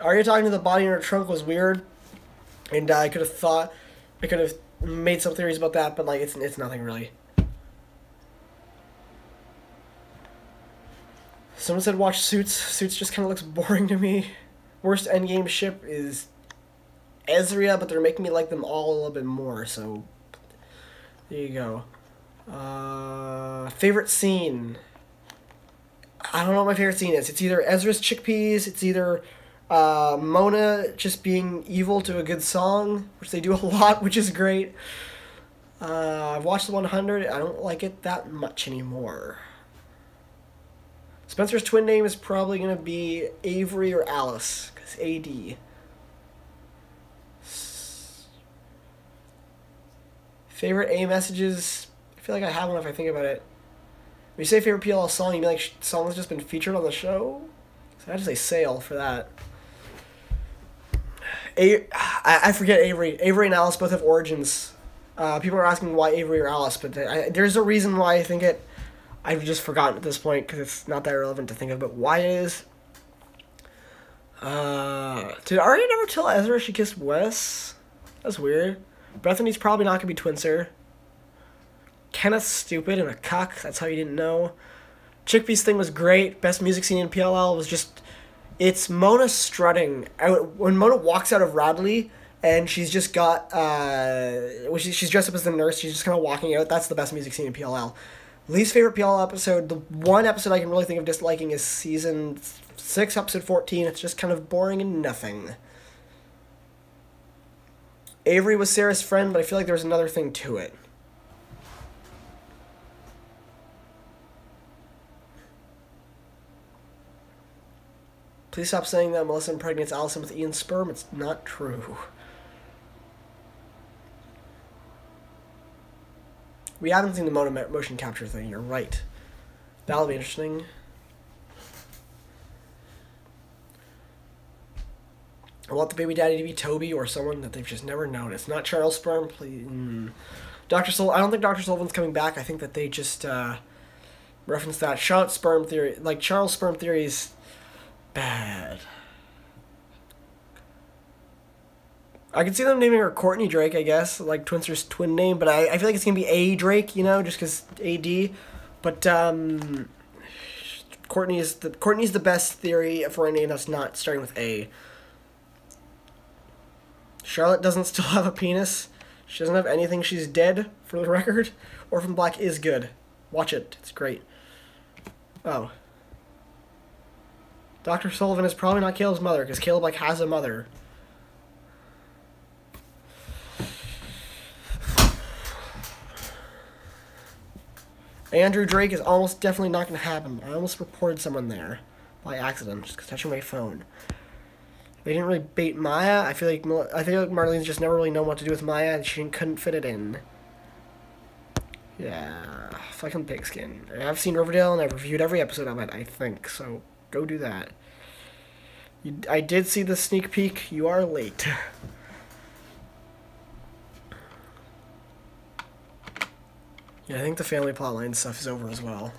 Arya talking to the body in her trunk was weird, and I could have made some theories about that, but like it's nothing really. Someone said watch Suits. Suits just kind of looks boring to me. Worst endgame ship is Ezria, but they're making me like them all a little bit more, so there you go. Favorite scene. I don't know what my favorite scene is. It's either Ezra's chickpeas, it's either Mona just being evil to a good song, which they do a lot, which is great. I've watched the 100. I don't like it that much anymore. Spencer's twin name is probably going to be Avery or Alice, because AD. Favorite A messages? I feel like I have one if I think about it. When you say favorite PLL song, you mean like song that's just been featured on the show? So I just say Sail for that. I forget Avery. Avery and Alice both have origins. People are asking why Avery or Alice, but there's a reason why I think it... I've just forgotten at this point because it's not that relevant to think of, but why it is... Did Arya never tell Ezra she kissed Wes? That's weird. Bethany's probably not going to be Twinser. Kenneth's stupid and a cuck. That's how you didn't know. Chickpea's thing was great. Best music scene in PLL was just... It's Mona strutting. When Mona walks out of Radley and she's just got... she's dressed up as the nurse. She's just kind of walking out. That's the best music scene in PLL. Least favorite PLL episode, the one episode I can really think of disliking is season 6, episode 14. It's just kind of boring and nothing. Avery was Sarah's friend, but I feel like there was another thing to it. Please stop saying that Melissa impregnates Allison with Ian's sperm. It's not true. We haven't seen the motion capture thing. You're right. That'll be interesting. I want the baby daddy to be Toby or someone that they've just never known. It's not Charles Sperm, please. Dr. I don't think Dr. Sullivan's coming back. I think that they just referenced that. Charlotte Sperm theory. Like, Charles Sperm theory is bad. I could see them naming her Courtney Drake, I guess, like Twinster's twin name, but I feel like it's gonna be A Drake, you know, just because AD. But Courtney's the best theory for a name that's not starting with A. Charlotte doesn't still have a penis. She doesn't have anything. She's dead, for the record. Orphan Black is good. Watch it. It's great. Oh. Dr. Sullivan is probably not Caleb's mother, because Caleb, like, has a mother. Andrew Drake is almost definitely not going to happen. I almost reported someone there by accident, just touching my phone. They didn't really bait Maya. I feel like Marlene's just never really known what to do with Maya, and she couldn't fit it in. Yeah, fucking pigskin. I've seen Riverdale, and I've reviewed every episode of it, I think, so go do that. I did see the sneak peek. You are late. Yeah, I think the family plotline stuff is over as well.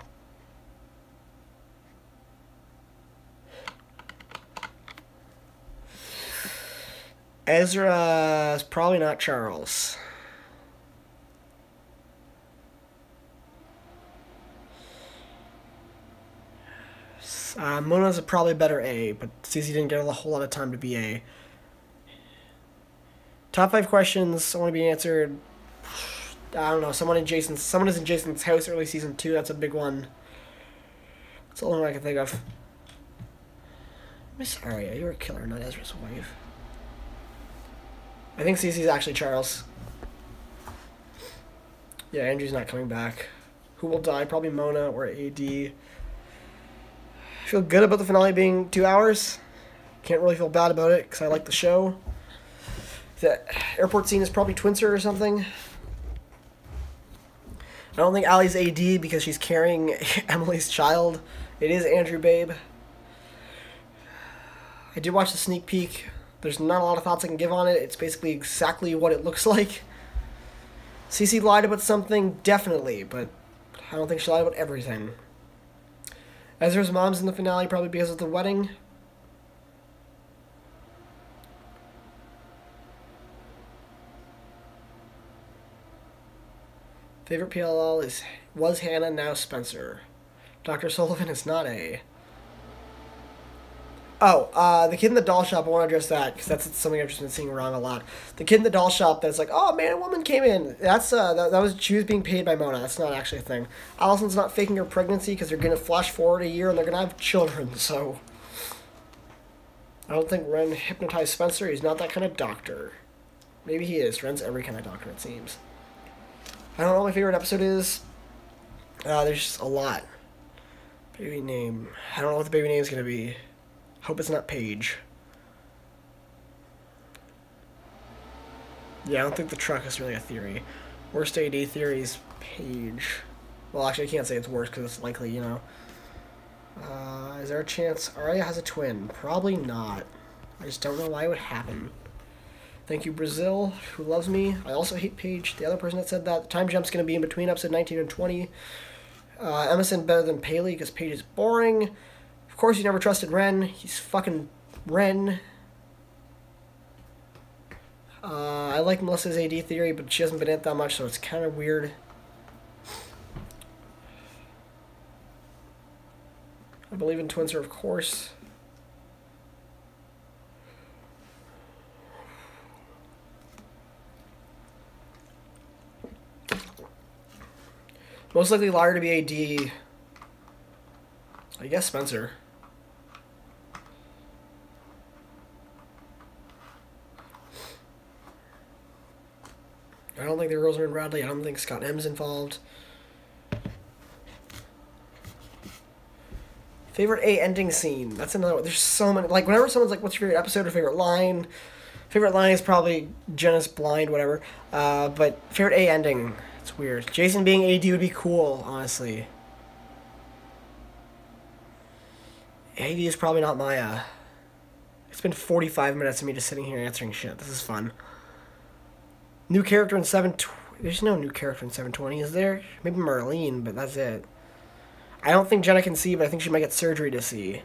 Ezra is probably not Charles. Mona's probably better A, but Cece didn't get a whole lot of time to be A. Top 5 questions I want to be answered. I don't know. Someone is in Jason's house early season 2. That's a big one. That's the only one I can think of. Miss Arya, you're a killer, not Ezra's wife. I think Cece's actually Charles. Yeah, Andrew's not coming back. Who will die? Probably Mona or AD. I feel good about the finale being 2 hours. Can't really feel bad about it because I like the show. The airport scene is probably Twinster or something. I don't think Allie's AD because she's carrying Emily's child. It is Andrew Babe. I did watch the sneak peek. There's not a lot of thoughts I can give on it. It's basically exactly what it looks like. Cece lied about something, definitely, but I don't think she lied about everything. Ezra's mom's in the finale probably because of the wedding. Favorite PLL was Hannah, now Spencer. Dr. Sullivan is not A. Oh, the kid in the doll shop, I want to address that, because that's something I've just been seeing wrong a lot. The kid in the doll shop that's like, oh man, a woman came in. That's, she was being paid by Mona. That's not actually a thing. Allison's not faking her pregnancy, because they're going to flash forward a year, and they're going to have children, so... I don't think Ren hypnotized Spencer. He's not that kind of doctor. Maybe he is. Ren's every kind of doctor, it seems. I don't know what my favorite episode is. There's just a lot. Baby name. I don't know what the baby name is going to be. Hope it's not Paige. Yeah, I don't think the truck is really a theory. Worst AD theory is Paige. Well, actually, I can't say it's worse because it's likely, you know. Is there a chance Arya has a twin? Probably not. I just don't know why it would happen. Thank you, Brazil, who loves me. I also hate Paige, the other person that said that. The time jump's going to be in between episode 19 and 20. Emerson better than Paley because Paige is boring. Of course, you never trusted Ren. He's fucking Ren. I like Melissa's AD theory, but she hasn't been in it that much, so it's kind of weird. I believe in Twinster, of course. Most likely liar to be AD. I guess Spencer. I don't think the Rosamund Bradley. I don't think Scott M's involved. Favorite A ending scene. That's another one. There's so many. Like, whenever someone's like, what's your favorite episode or favorite line? Favorite line is probably Jenna's blind, whatever. But favorite A ending. It's weird. Jason being AD would be cool, honestly. AD is probably not Maya. It's been 45 minutes of me just sitting here answering shit. This is fun. New character in 720. There's no new character in 720, is there? Maybe Marlene, but that's it. I don't think Jenna can see, but I think she might get surgery to see.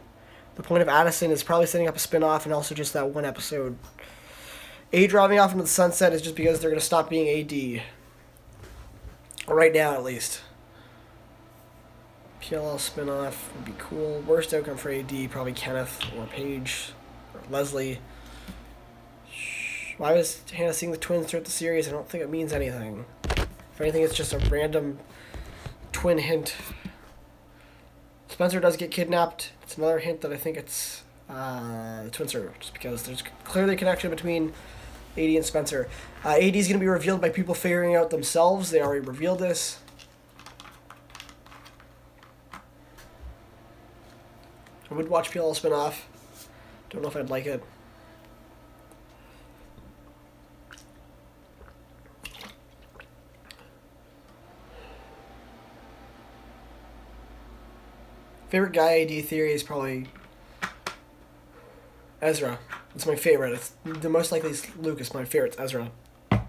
The point of Addison is probably setting up a spin-off and also just that one episode. A driving off into the sunset is just because they're going to stop being AD. Right now, at least. PLL spinoff would be cool. Worst outcome for AD, probably Kenneth or Paige or Leslie. Why was Hannah seeing the twins throughout the series? I don't think it means anything. If anything, it's just a random twin hint. Spencer does get kidnapped. It's another hint that I think it's the twins are, just because there's clearly a connection between AD and Spencer. AD is going to be revealed by people figuring out themselves. They already revealed this. I would watch PLL spin-off. Don't know if I'd like it. Favorite guy AD theory is probably Ezra. It's my favorite. It's the most likely is Lucas. My favorite's Ezra. I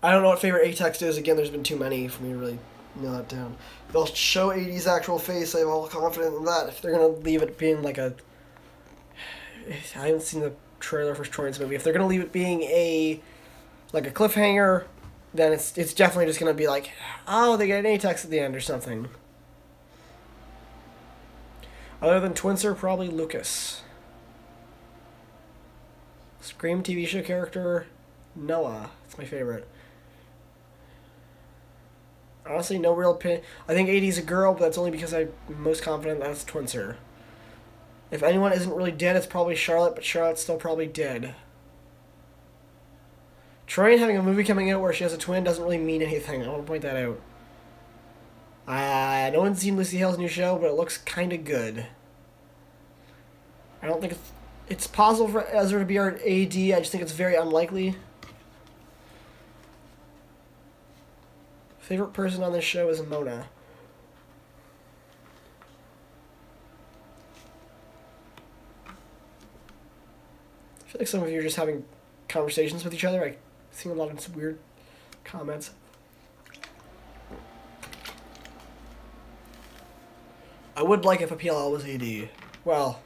don't know what favorite A-text is. Again, there's been too many for me to really nail that down. They'll show AD's actual face. I'm all confident in that. If they're going to leave it being like a... I haven't seen the trailer for Troy's movie. If they're going to leave it being a cliffhanger, then it's definitely just going to be like, oh, they get an A-text at the end or something. Other than Twinser, probably Lucas. Scream TV show character, Noah. That's my favorite. Honestly, no real pin. I think AD's a girl, but that's only because I'm most confident that's Twinser. If anyone isn't really dead, it's probably Charlotte, but Charlotte's still probably dead. Troy having a movie coming out where she has a twin doesn't really mean anything. I want to point that out. No one's seen Lucy Hale's new show, but it looks kind of good. I don't think it's possible for Ezra to be our AD. I just think it's very unlikely. Favorite person on this show is Mona. I feel like some of you are just having conversations with each other. I see a lot of some weird comments. I would like if a PLL was AD. Well,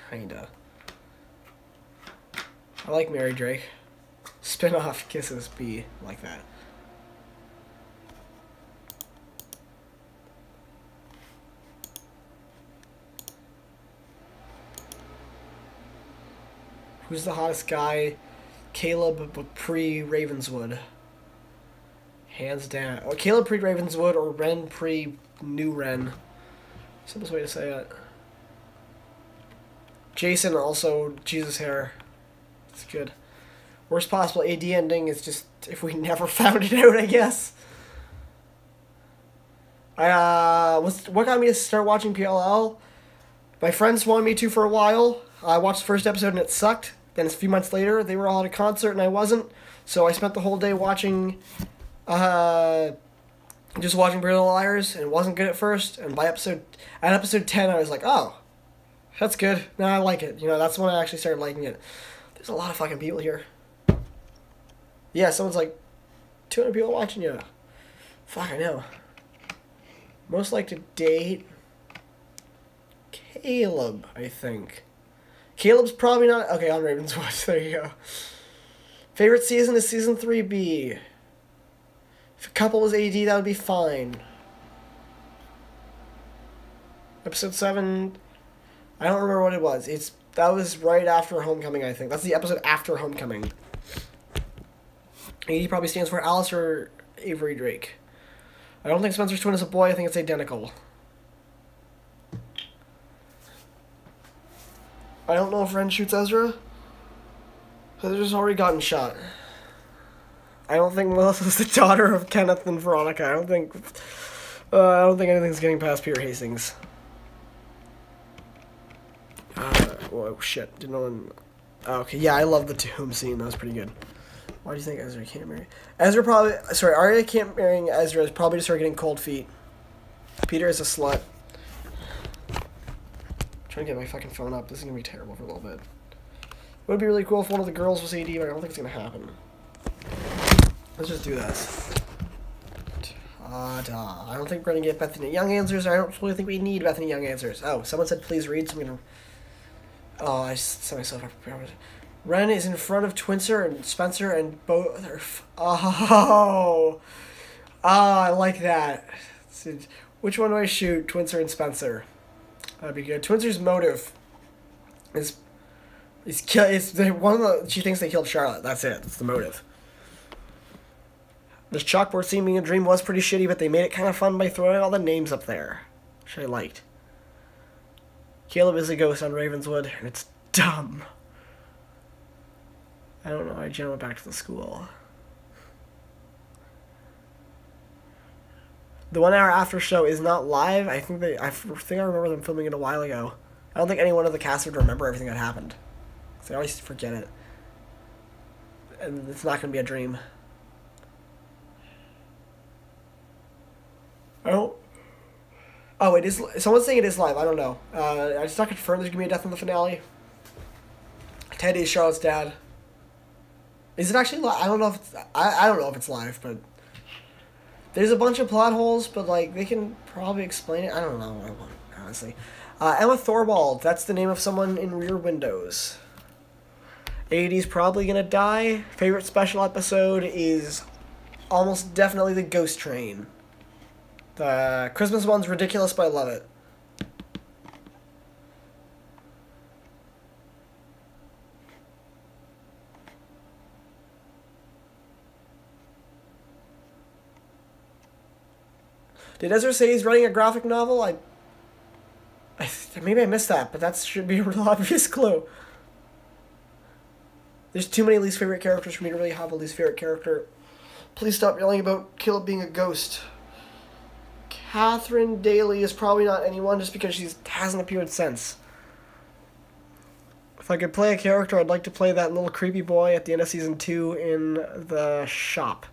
kinda. I like Mary Drake. Spin-off Kisses B. Like that. Who's the hottest guy? Caleb pre-Ravenswood. Hands down. Oh, Caleb pre-Ravenswood or Ren pre-New Ren. Simplest way to say it. Jason also, Jesus hair. It's good. Worst possible AD ending is just if we never found it out, I guess. What got me to start watching PLL? My friends wanted me to for a while. I watched the first episode and it sucked. Then a few months later, they were all at a concert and I wasn't. So I spent the whole day watching, just watching Pretty Little Liars, and it wasn't good at first. And by episode 10, I was like, oh, that's good. Now I like it. You know, that's when I actually started liking it. There's a lot of fucking people here. Yeah, someone's like, 200 people watching you. Fuck, I know. Most like to date Caleb, I think. Caleb's probably not... Okay, on Ravenswood. There you go. Favorite season is season 3B. If a couple was AD, that would be fine. Episode 7... I don't remember what it was. That was right after Homecoming, I think. That's the episode after Homecoming. AD probably stands for Alice or Avery Drake. I don't think Spencer's twin is a boy. I think it's identical. I don't know if Ren shoots Ezra. Ezra's already gotten shot. I don't think Melissa's the daughter of Kenneth and Veronica. I don't think anything's getting past Peter Hastings. Oh shit! Didn't know. Oh, okay, yeah, I love the tomb scene. That was pretty good. Why do you think Ezra can't marry? Arya can't marry Ezra is probably just her getting cold feet. Peter is a slut. Trying to get my fucking phone up. This is gonna be terrible for a little bit. It would be really cool if one of the girls was AD, but I don't think it's gonna happen. Let's just do this. Ta-da. I don't think we're gonna get Bethany Young answers. I don't really think we need Bethany Young answers. Oh, someone said please read, so I'm gonna... Oh, I set myself up. Ren is in front of Twincer and Spencer and both are... Oh! I like that. Which one do I shoot? Twincer and Spencer. That'd be good. Twincer's motive is one of the... She thinks they killed Charlotte. That's it. That's the motive. This chalkboard scene being a dream was pretty shitty, but they made it kind of fun by throwing all the names up there, which I liked. Caleb is a ghost on Ravenswood, and it's dumb. I don't know why Jenna went back to the school. The 1 hour after show is not live. I think I remember them filming it a while ago. I don't think anyone of the cast would remember everything that happened. So I always forget it. And it's not going to be a dream. Oh, it is. Someone's saying it is live. I don't know. It's not confirmed there's going to be a death in the finale. Teddy is Charlotte's dad. Is it actually live? I don't know if it's... I don't know if it's live, but... There's a bunch of plot holes, but, like, they can probably explain it. I don't know, honestly. Emma Thorwald. That's the name of someone in Rear Windows. AD's probably gonna die. Favorite special episode is almost definitely the Ghost Train. The Christmas one's ridiculous, but I love it. Did Ezra say he's writing a graphic novel? Maybe I missed that, but that should be a real obvious clue. There's too many least favorite characters for me to really have a least favorite character. Please stop yelling about Caleb being a ghost. Catherine Daly is probably not anyone just because she hasn't appeared since. If I could play a character, I'd like to play that little creepy boy at the end of season 2 in the shop.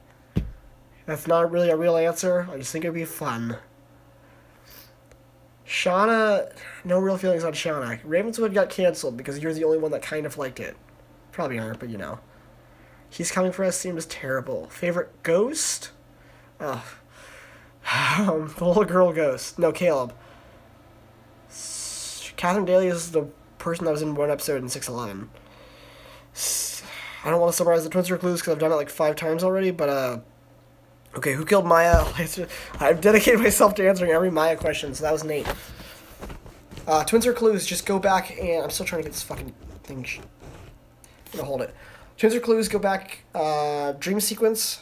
That's not really a real answer. I just think it'd be fun. Shauna, no real feelings on Shauna. Ravenswood got canceled because you're the only one that kind of liked it. Probably aren't, but you know. He's Coming for Us seems terrible. Favorite ghost? Oh. The little girl ghost. No, Caleb. Catherine Daly is the person that was in one episode in 611. I don't want to summarize the Twinster clues because I've done it like 5 times already, but, okay, who killed Maya? I've dedicated myself to answering every Maya question, so that was Nate. Twinster clues, just go back and... I'm still trying to get this fucking thing... I'm gonna hold it. Twinster clues, go back, dream sequence...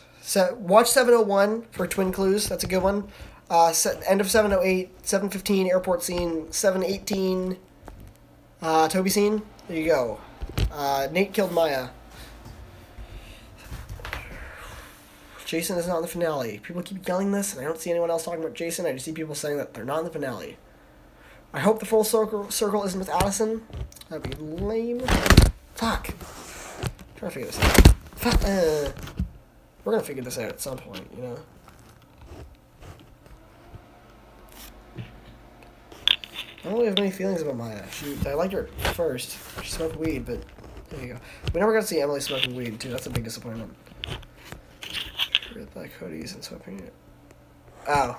watch 701 for twin clues. That's a good one. End of 708, 715 airport scene, 718 Toby scene. There you go. Nate killed Maya. Jason is not in the finale. People keep yelling this, and I don't see anyone else talking about Jason. I just see people saying that they're not in the finale. I hope the full circle isn't with Addison. That'd be lame. Fuck. I'm trying to figure this out. Fuck. We're gonna figure this out at some point, you know. I don't really have many feelings about Maya. I liked her at first. She smoked weed, but there you go. We never got to see Emily smoking weed, too. That's a big disappointment. Red black hoodies and sweating it. Oh.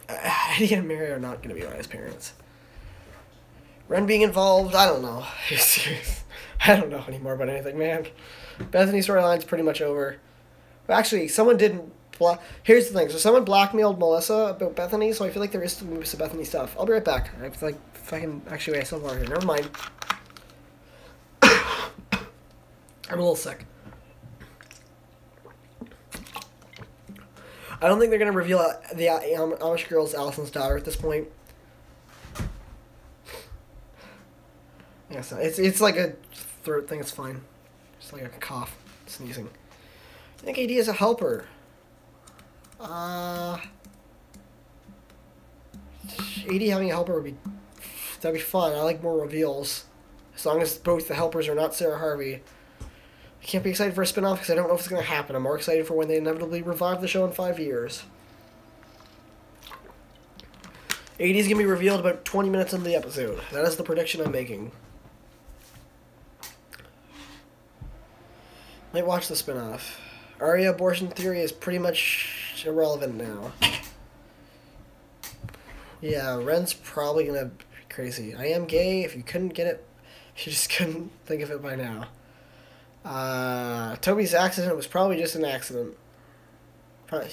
Eddie and Mary are not gonna be Raya's parents. Ren being involved, I don't know. I don't know anymore about anything, man. Bethany's storyline's pretty much over. But actually, someone didn't... Here's the thing. So someone blackmailed Melissa about Bethany, so I feel like there is some Bethany stuff. I'll be right back. I feel like fucking... Actually, wait, I still have water here. Never mind. I'm a little sick. I don't think they're going to reveal the Amish girl's Allison's daughter at this point. Yeah, so it's like a throat thing. It's fine. Just like a cough, sneezing. I think AD is a helper. AD having a helper that'd be fun. I like more reveals, as long as both the helpers are not Sarah Harvey. I can't be excited for a spinoff because I don't know if it's going to happen. I'm more excited for when they inevitably revive the show in 5 years. AD is going to be revealed about 20 minutes into the episode. That is the prediction I'm making. Might watch the spinoff. Arya abortion theory is pretty much irrelevant now. Yeah, Ren's probably gonna... Crazy. I am gay. If you couldn't get it, you just couldn't think of it by now. Toby's accident was probably just an accident. Probably.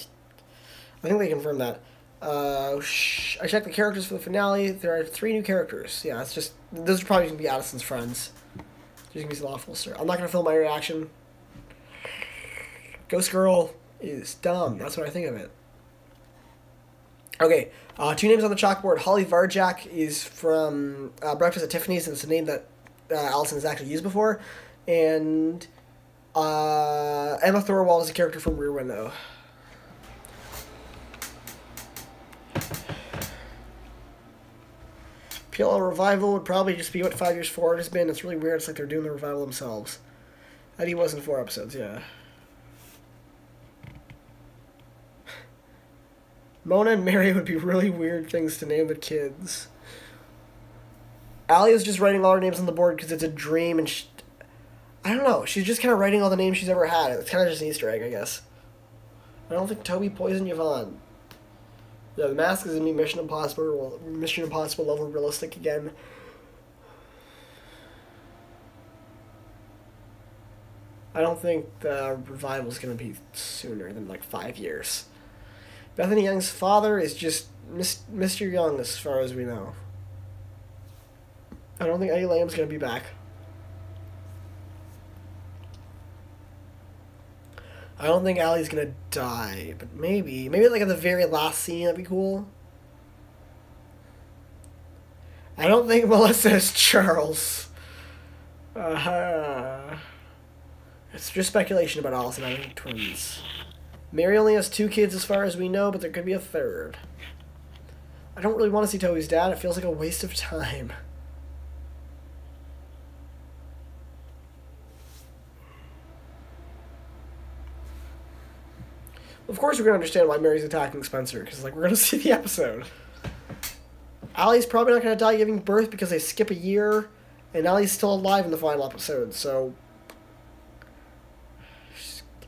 I think they confirmed that. I checked the characters for the finale. There are 3 new characters. Yeah, it's just... Those are probably going to be Addison's friends. There's going to be lawful, sir. I'm not going to film my reaction. Ghost Girl is dumb. That's what I think of it. Okay, 2 names on the chalkboard. Holly Varjak is from Breakfast at Tiffany's, and it's a name that Allison has actually used before. And Emma Thorwald is a character from Rear Window. PLL revival would probably just be what 5 Years Forward has been. It's really weird. It's like they're doing the revival themselves. Eddie was in 4 episodes, yeah. Mona and Mary would be really weird things to name the kids. Allie is just writing all her names on the board because it's a dream, and I don't know. She's just kind of writing all the names she's ever had. It's kind of just an Easter egg, I guess. I don't think Toby poisoned Yvonne. Yeah, the mask is going to be Mission Impossible level realistic again. I don't think the revival is going to be sooner than like 5 years. Bethany Young's father is just Mr. Young as far as we know. I don't think Eddie Lamb's going to be back. I don't think Allie's going to die, but maybe like at the very last scene, that'd be cool. I don't think Melissa is Charles. It's just speculation about Allison having twins. Mary only has 2 kids as far as we know, but there could be a 3rd. I don't really want to see Toby's dad. It feels like a waste of time. Of course we're going to understand why Mary's attacking Spencer, because like we're going to see the episode. Allie's probably not going to die giving birth because they skip a year, and Allie's still alive in the final episode, so...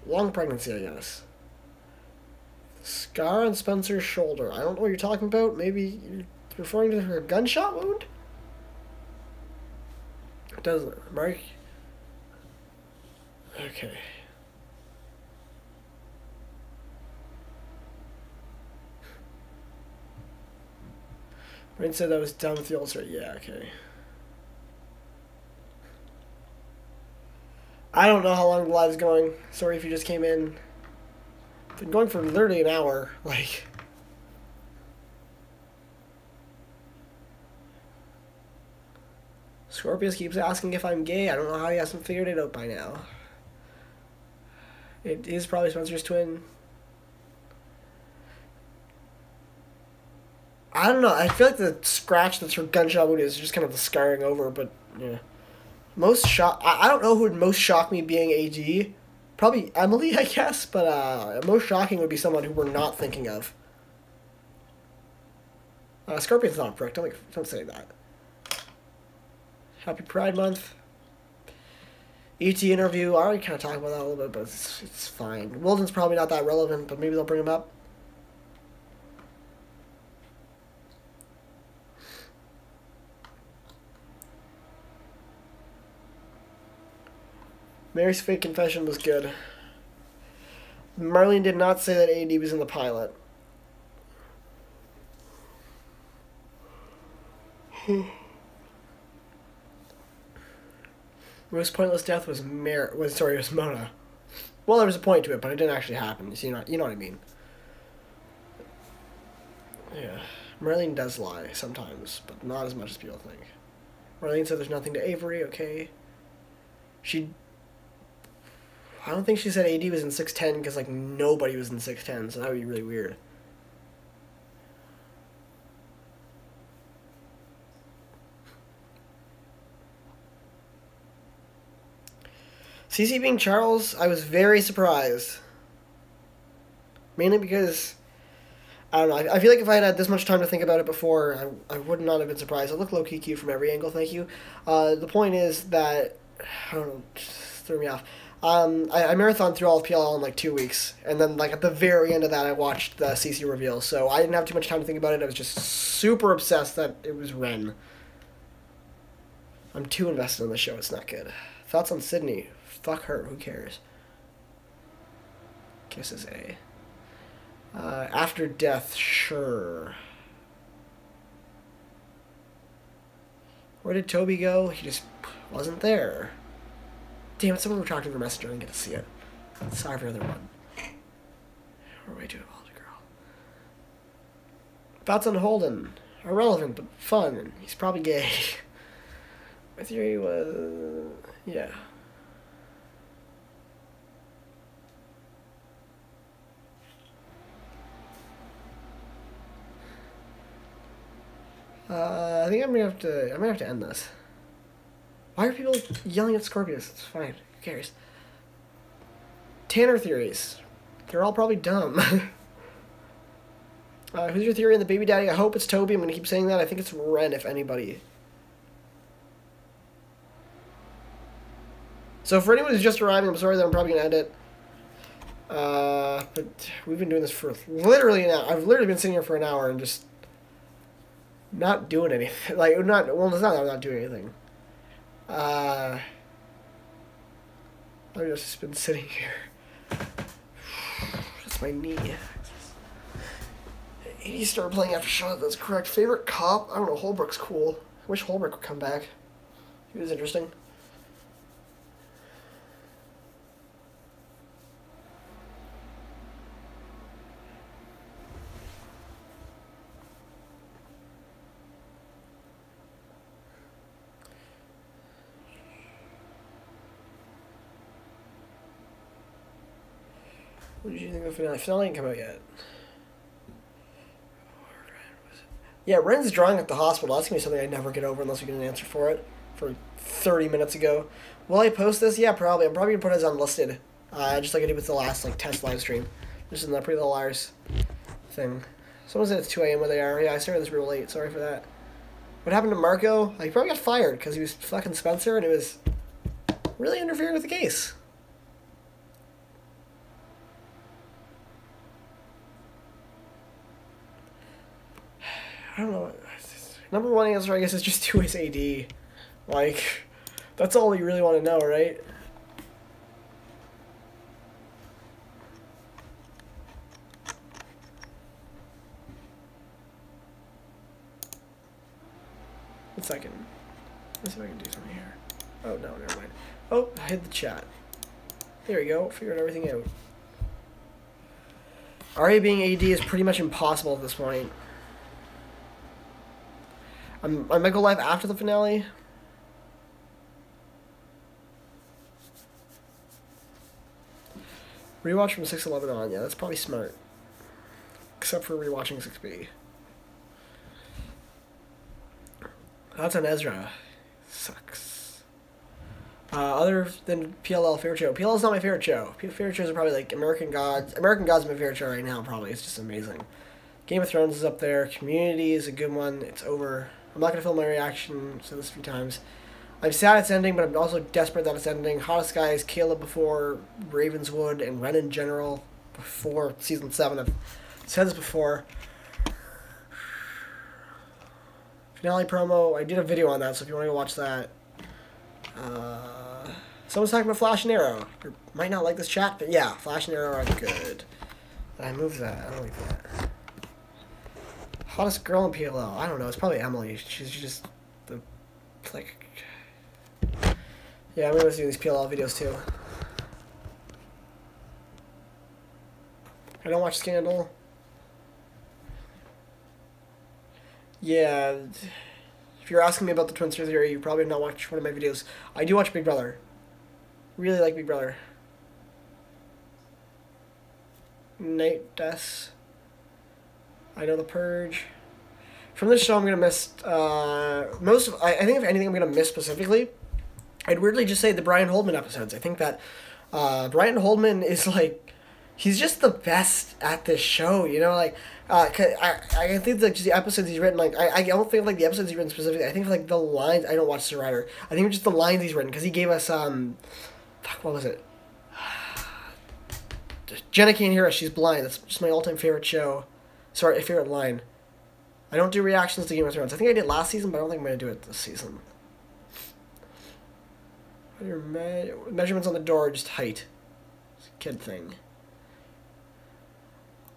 Long pregnancy, I guess. Scar on Spencer's shoulder. I don't know what you're talking about. Maybe you're referring to her gunshot wound? It doesn't. Mark? Okay. Rain said that was done with the ulcer. Yeah, okay. I don't know how long the live's going. Sorry if you just came in. It's been going for literally an hour. Like... Scorpius keeps asking if I'm gay. I don't know how he hasn't figured it out by now. It is probably Spencer's twin. I don't know. I feel like the scratch that's her gunshot wound is just kind of the scarring over, but yeah. Most shock. I don't know who would most shock me being AD. Probably Emily, I guess, but most shocking would be someone who we're not thinking of. Scorpion's not a prick. Don't say that. Happy Pride Month. E.T. interview. I already kind of talked about that a little bit, but it's fine. Wilden's probably not that relevant, but maybe they'll bring him up. Mary's fake confession was good. Marlene did not say that AD was in the pilot. Most pointless death was Mona. Well, there was a point to it, but it didn't actually happen. You know what I mean. Yeah, Marlene does lie sometimes, but not as much as people think. Marlene said there's nothing to Avery. Okay. I don't think she said AD was in 610 because like nobody was in 610, so that would be really weird. CC being Charles, I was very surprised. Mainly because, I don't know, I feel like if I had this much time to think about it before, I would not have been surprised. I look low-key cute from every angle, thank you. The point is that, I don't know, just threw me off. I marathoned through all of PLL in like 2 weeks, and then like at the very end of that I watched the CC reveal, so I didn't have too much time to think about it. I was just super obsessed that it was Ren. I'm too invested in the show. It's not good. Thoughts on Sydney? Fuck her. Who cares? Kisses A. After death, sure. Where did Toby go? He just wasn't there. Damn it, someone retracted their messenger. I didn't get to see it. Sorry for the other one. We're way too involved, girl. Thoughts on Holden? Irrelevant, but fun. He's probably gay. My theory was... yeah. I think I'm gonna have to end this. Why are people yelling at Scorpius? It's fine. Who cares? Tanner theories. They're all probably dumb. Who's your theory on the baby daddy? I hope it's Toby. I'm gonna keep saying that. I think it's Ren, if anybody. So for anyone who's just arriving, I'm sorry that I'm probably gonna end it. But we've been doing this for literally an hour. I've literally been sitting here for an hour and just not doing anything. Like, not, well, it's not that I'm not doing anything. I've just been sitting here. That's my knee. 80 started playing after shot, that's correct. Favorite cop? I don't know, Holbrook's cool. I wish Holbrook would come back. He was interesting. What did you think of the finale? Finale didn't come out yet. Yeah, Ren's drawing at the hospital. That's going to be something I never get over unless we get an answer for it. For 30 minutes ago. Will I post this? Yeah, probably. I'm probably going to put it as unlisted. Just like I did with the last test live stream. Just in the Pretty Little Liars thing. Someone said it's 2 a.m. where they are. Yeah, I started this real late. Sorry for that. What happened to Marco? He probably got fired because he was fucking Spencer and it was really interfering with the case. I don't know. Number one answer, I guess, is just 2 AD. Like, that's all you really want to know, right? One second. Let's see if I can do something here. Oh, no, never mind. Oh, I hit the chat. There we go. Figured everything out. Arya being AD is pretty much impossible at this point. I might go live after the finale. Rewatch from 611 on. Yeah, that's probably smart. Except for rewatching 6B. That's on Ezra. Sucks. Other than PLL, favorite show. PLL is not my favorite show. Favorite shows are probably like American Gods. American Gods is my favorite show right now, probably. It's just amazing. Game of Thrones is up there. Community is a good one. It's over. I'm not going to film my reaction. I've said this a few times. I'm sad it's ending, but I'm also desperate that it's ending. Hottest guy is Caleb before Ravenswood and Ren in general before Season 7. I've said this before. Finale promo. I did a video on that, so if you want to go watch that. Someone's talking about Flash and Arrow. You might not like this chat, but yeah, Flash and Arrow are good. I moved that. I don't like that. Hottest girl in PLL. I don't know. It's probably Emily. She's just the like. Yeah, I'm gonna do these PLL videos too. I don't watch Scandal. Yeah, if you're asking me about the Twinster theory, you probably have not watched one of my videos. I do watch Big Brother. Really like Big Brother. Nate Des. I know The Purge. From this show, I'm gonna miss most of. I think if anything, I'm gonna miss specifically. I'd weirdly just say the Brian Holdman episodes. I think that Brian Holdman is like, he's just the best at this show. You know, like I think like just the episodes he's written. Like I don't think like the episodes he's written specifically. I think like the lines. I don't watch Survivor. I think just the lines he's written because he gave us fuck, what was it? Jenna can't hear us. She's blind. That's just my all-time favorite show. Sorry, favorite line. I don't do reactions to Game of Thrones. I think I did last season, but I don't think I'm going to do it this season. Your measurements on the door, just height. It's a kid thing.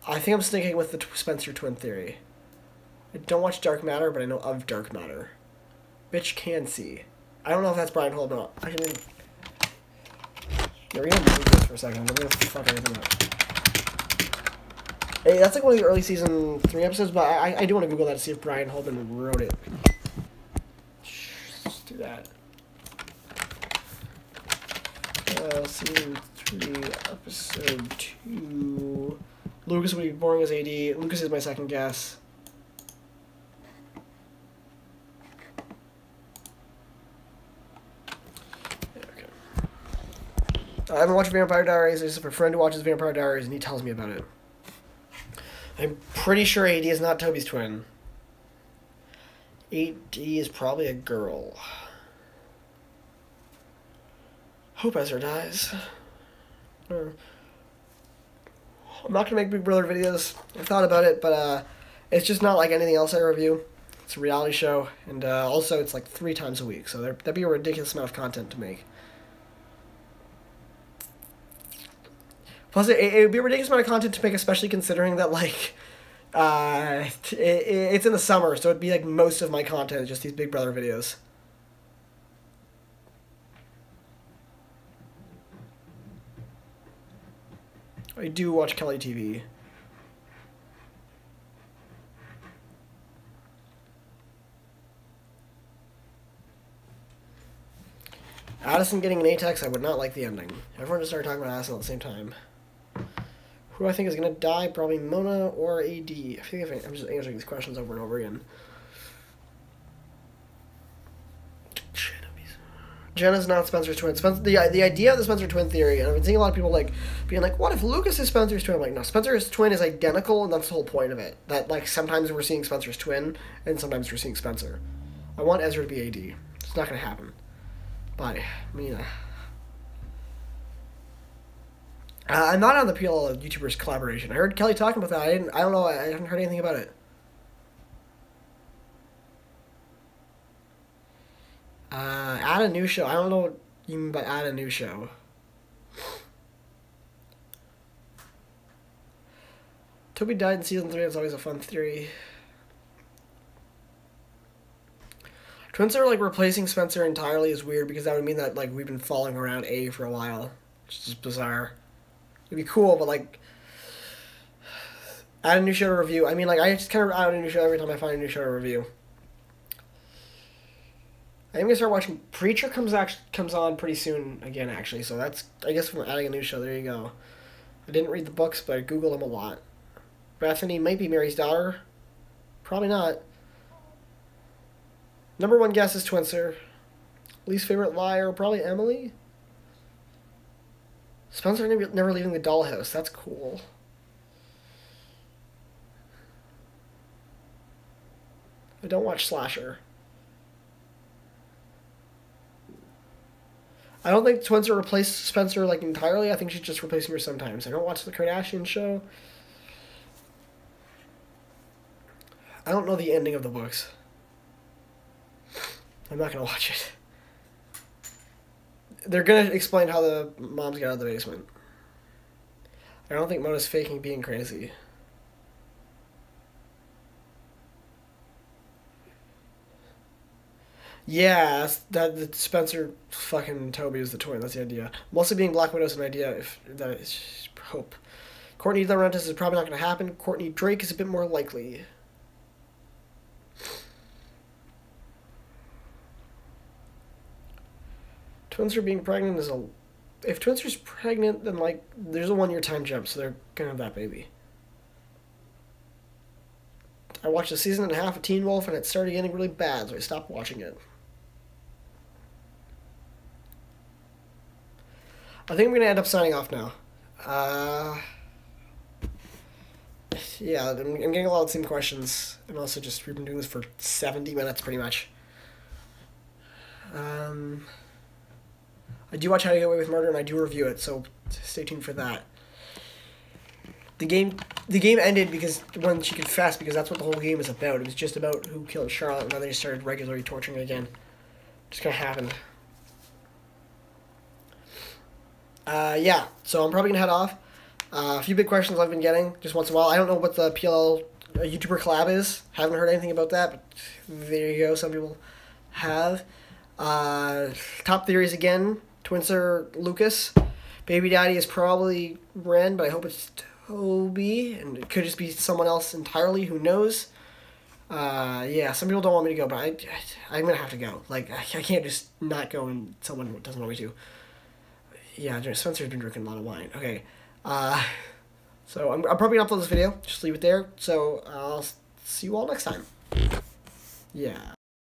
I think I'm sticking with the Spencer twin theory. I don't watch Dark Matter, but I know of Dark Matter. Bitch can see. I don't know if that's Brian Holden or not. I can. Yeah, we're gonna move this for a second. I'm gonna fuck everything up. Hey, that's like one of the early season 3 episodes, but I do want to Google that to see if Brian Holden wrote it. Let's do that. Season 3, episode 2. Lucas would be boring as AD. Lucas is my second guess. I haven't watched Vampire Diaries. I just have a friend who watches Vampire Diaries, and he tells me about it. I'm pretty sure AD is not Toby's twin. AD is probably a girl. Hope Ezra dies. I'm not going to make Big Brother videos. I thought about it, but it's just not like anything else I review. It's a reality show, and also it's like 3 times a week, so that'd be a ridiculous amount of content to make. Plus, it would be a ridiculous amount of content to make, especially considering that, like, it's in the summer, so it'd be, like, most of my content is just these Big Brother videos. I do watch Kelly TV. Addison getting an ATEX, I would not like the ending. Everyone just started talking about Addison at the same time. Who I think is going to die? Probably Mona or AD. I think I'm just answering these questions over and over again. Jenna's not Spencer's twin. The idea of the Spencer twin theory, and I've been seeing a lot of people like being like, what if Lucas is Spencer's twin? I'm like, no, Spencer's twin is identical, and that's the whole point of it. That, like, sometimes we're seeing Spencer's twin, and sometimes we're seeing Spencer. I want Ezra to be AD. It's not going to happen. But, I mean, I'm not on the PLL YouTubers collaboration. I heard Kelly talking about that. I don't know. I haven't heard anything about it. Add a new show. I don't know what you mean by add a new show. Toby died in season 3. It's always a fun theory. Twins are, like, replacing Spencer entirely is weird because that would mean that, like, we've been following around A for a while. Which is just bizarre. It'd be cool, but, like, add a new show to review. I mean, like, I just kind of add a new show every time I find a new show to review. I'm gonna start watching. Preacher comes on pretty soon again, actually. So that's, I guess, from adding a new show. There you go. I didn't read the books, but I googled them a lot. Bethany might be Mary's daughter. Probably not. Number 1 guess is Twinser. Least favorite liar, probably Emily. Spencer never leaving the dollhouse. That's cool. I don't watch Slasher. I don't think Twinser replaced Spencer, like, entirely. I think she's just replacing her sometimes. I don't watch the Kardashian show. I don't know the ending of the books. I'm not going to watch it. They're going to explain how the moms got out of the basement. I don't think Mona's faking being crazy. Yeah, that Spencer fucking Toby is the twin. That's the idea. Mostly being Black Widow's an idea. If that is hope. Courtney Laurentis is probably not going to happen. Courtney Drake is a bit more likely. Twinser being pregnant is a... If Twinser's pregnant, then, like, there's a 1-year time jump, so they're gonna have that baby. I watched a season and a half of Teen Wolf, and it started getting really bad, so I stopped watching it. I think I'm going to end up signing off now. Yeah, I'm getting a lot of the same questions, and also just, we've been doing this for 70 minutes, pretty much. I do watch How to Get Away with Murder, and I do review it, so stay tuned for that. The game ended because when she confessed, because that's what the whole game is about. It was just about who killed Charlotte, and then they started regularly torturing her again. Just kind of happened. Yeah, so I'm probably gonna head off. A few big questions I've been getting just once in a while. I don't know what the PLL YouTuber collab is. Haven't heard anything about that, but there you go. Some people have. Top theories again. Twinser Lucas. Baby daddy is probably Ren, but I hope it's Toby, and it could just be someone else entirely. Who knows? Yeah, some people don't want me to go, but I'm gonna have to go. Like, I can't just not go and someone doesn't want me to. Yeah, Spencer's been drinking a lot of wine. Okay, so I'm probably gonna upload this video. Just leave it there. So I'll see you all next time. Yeah.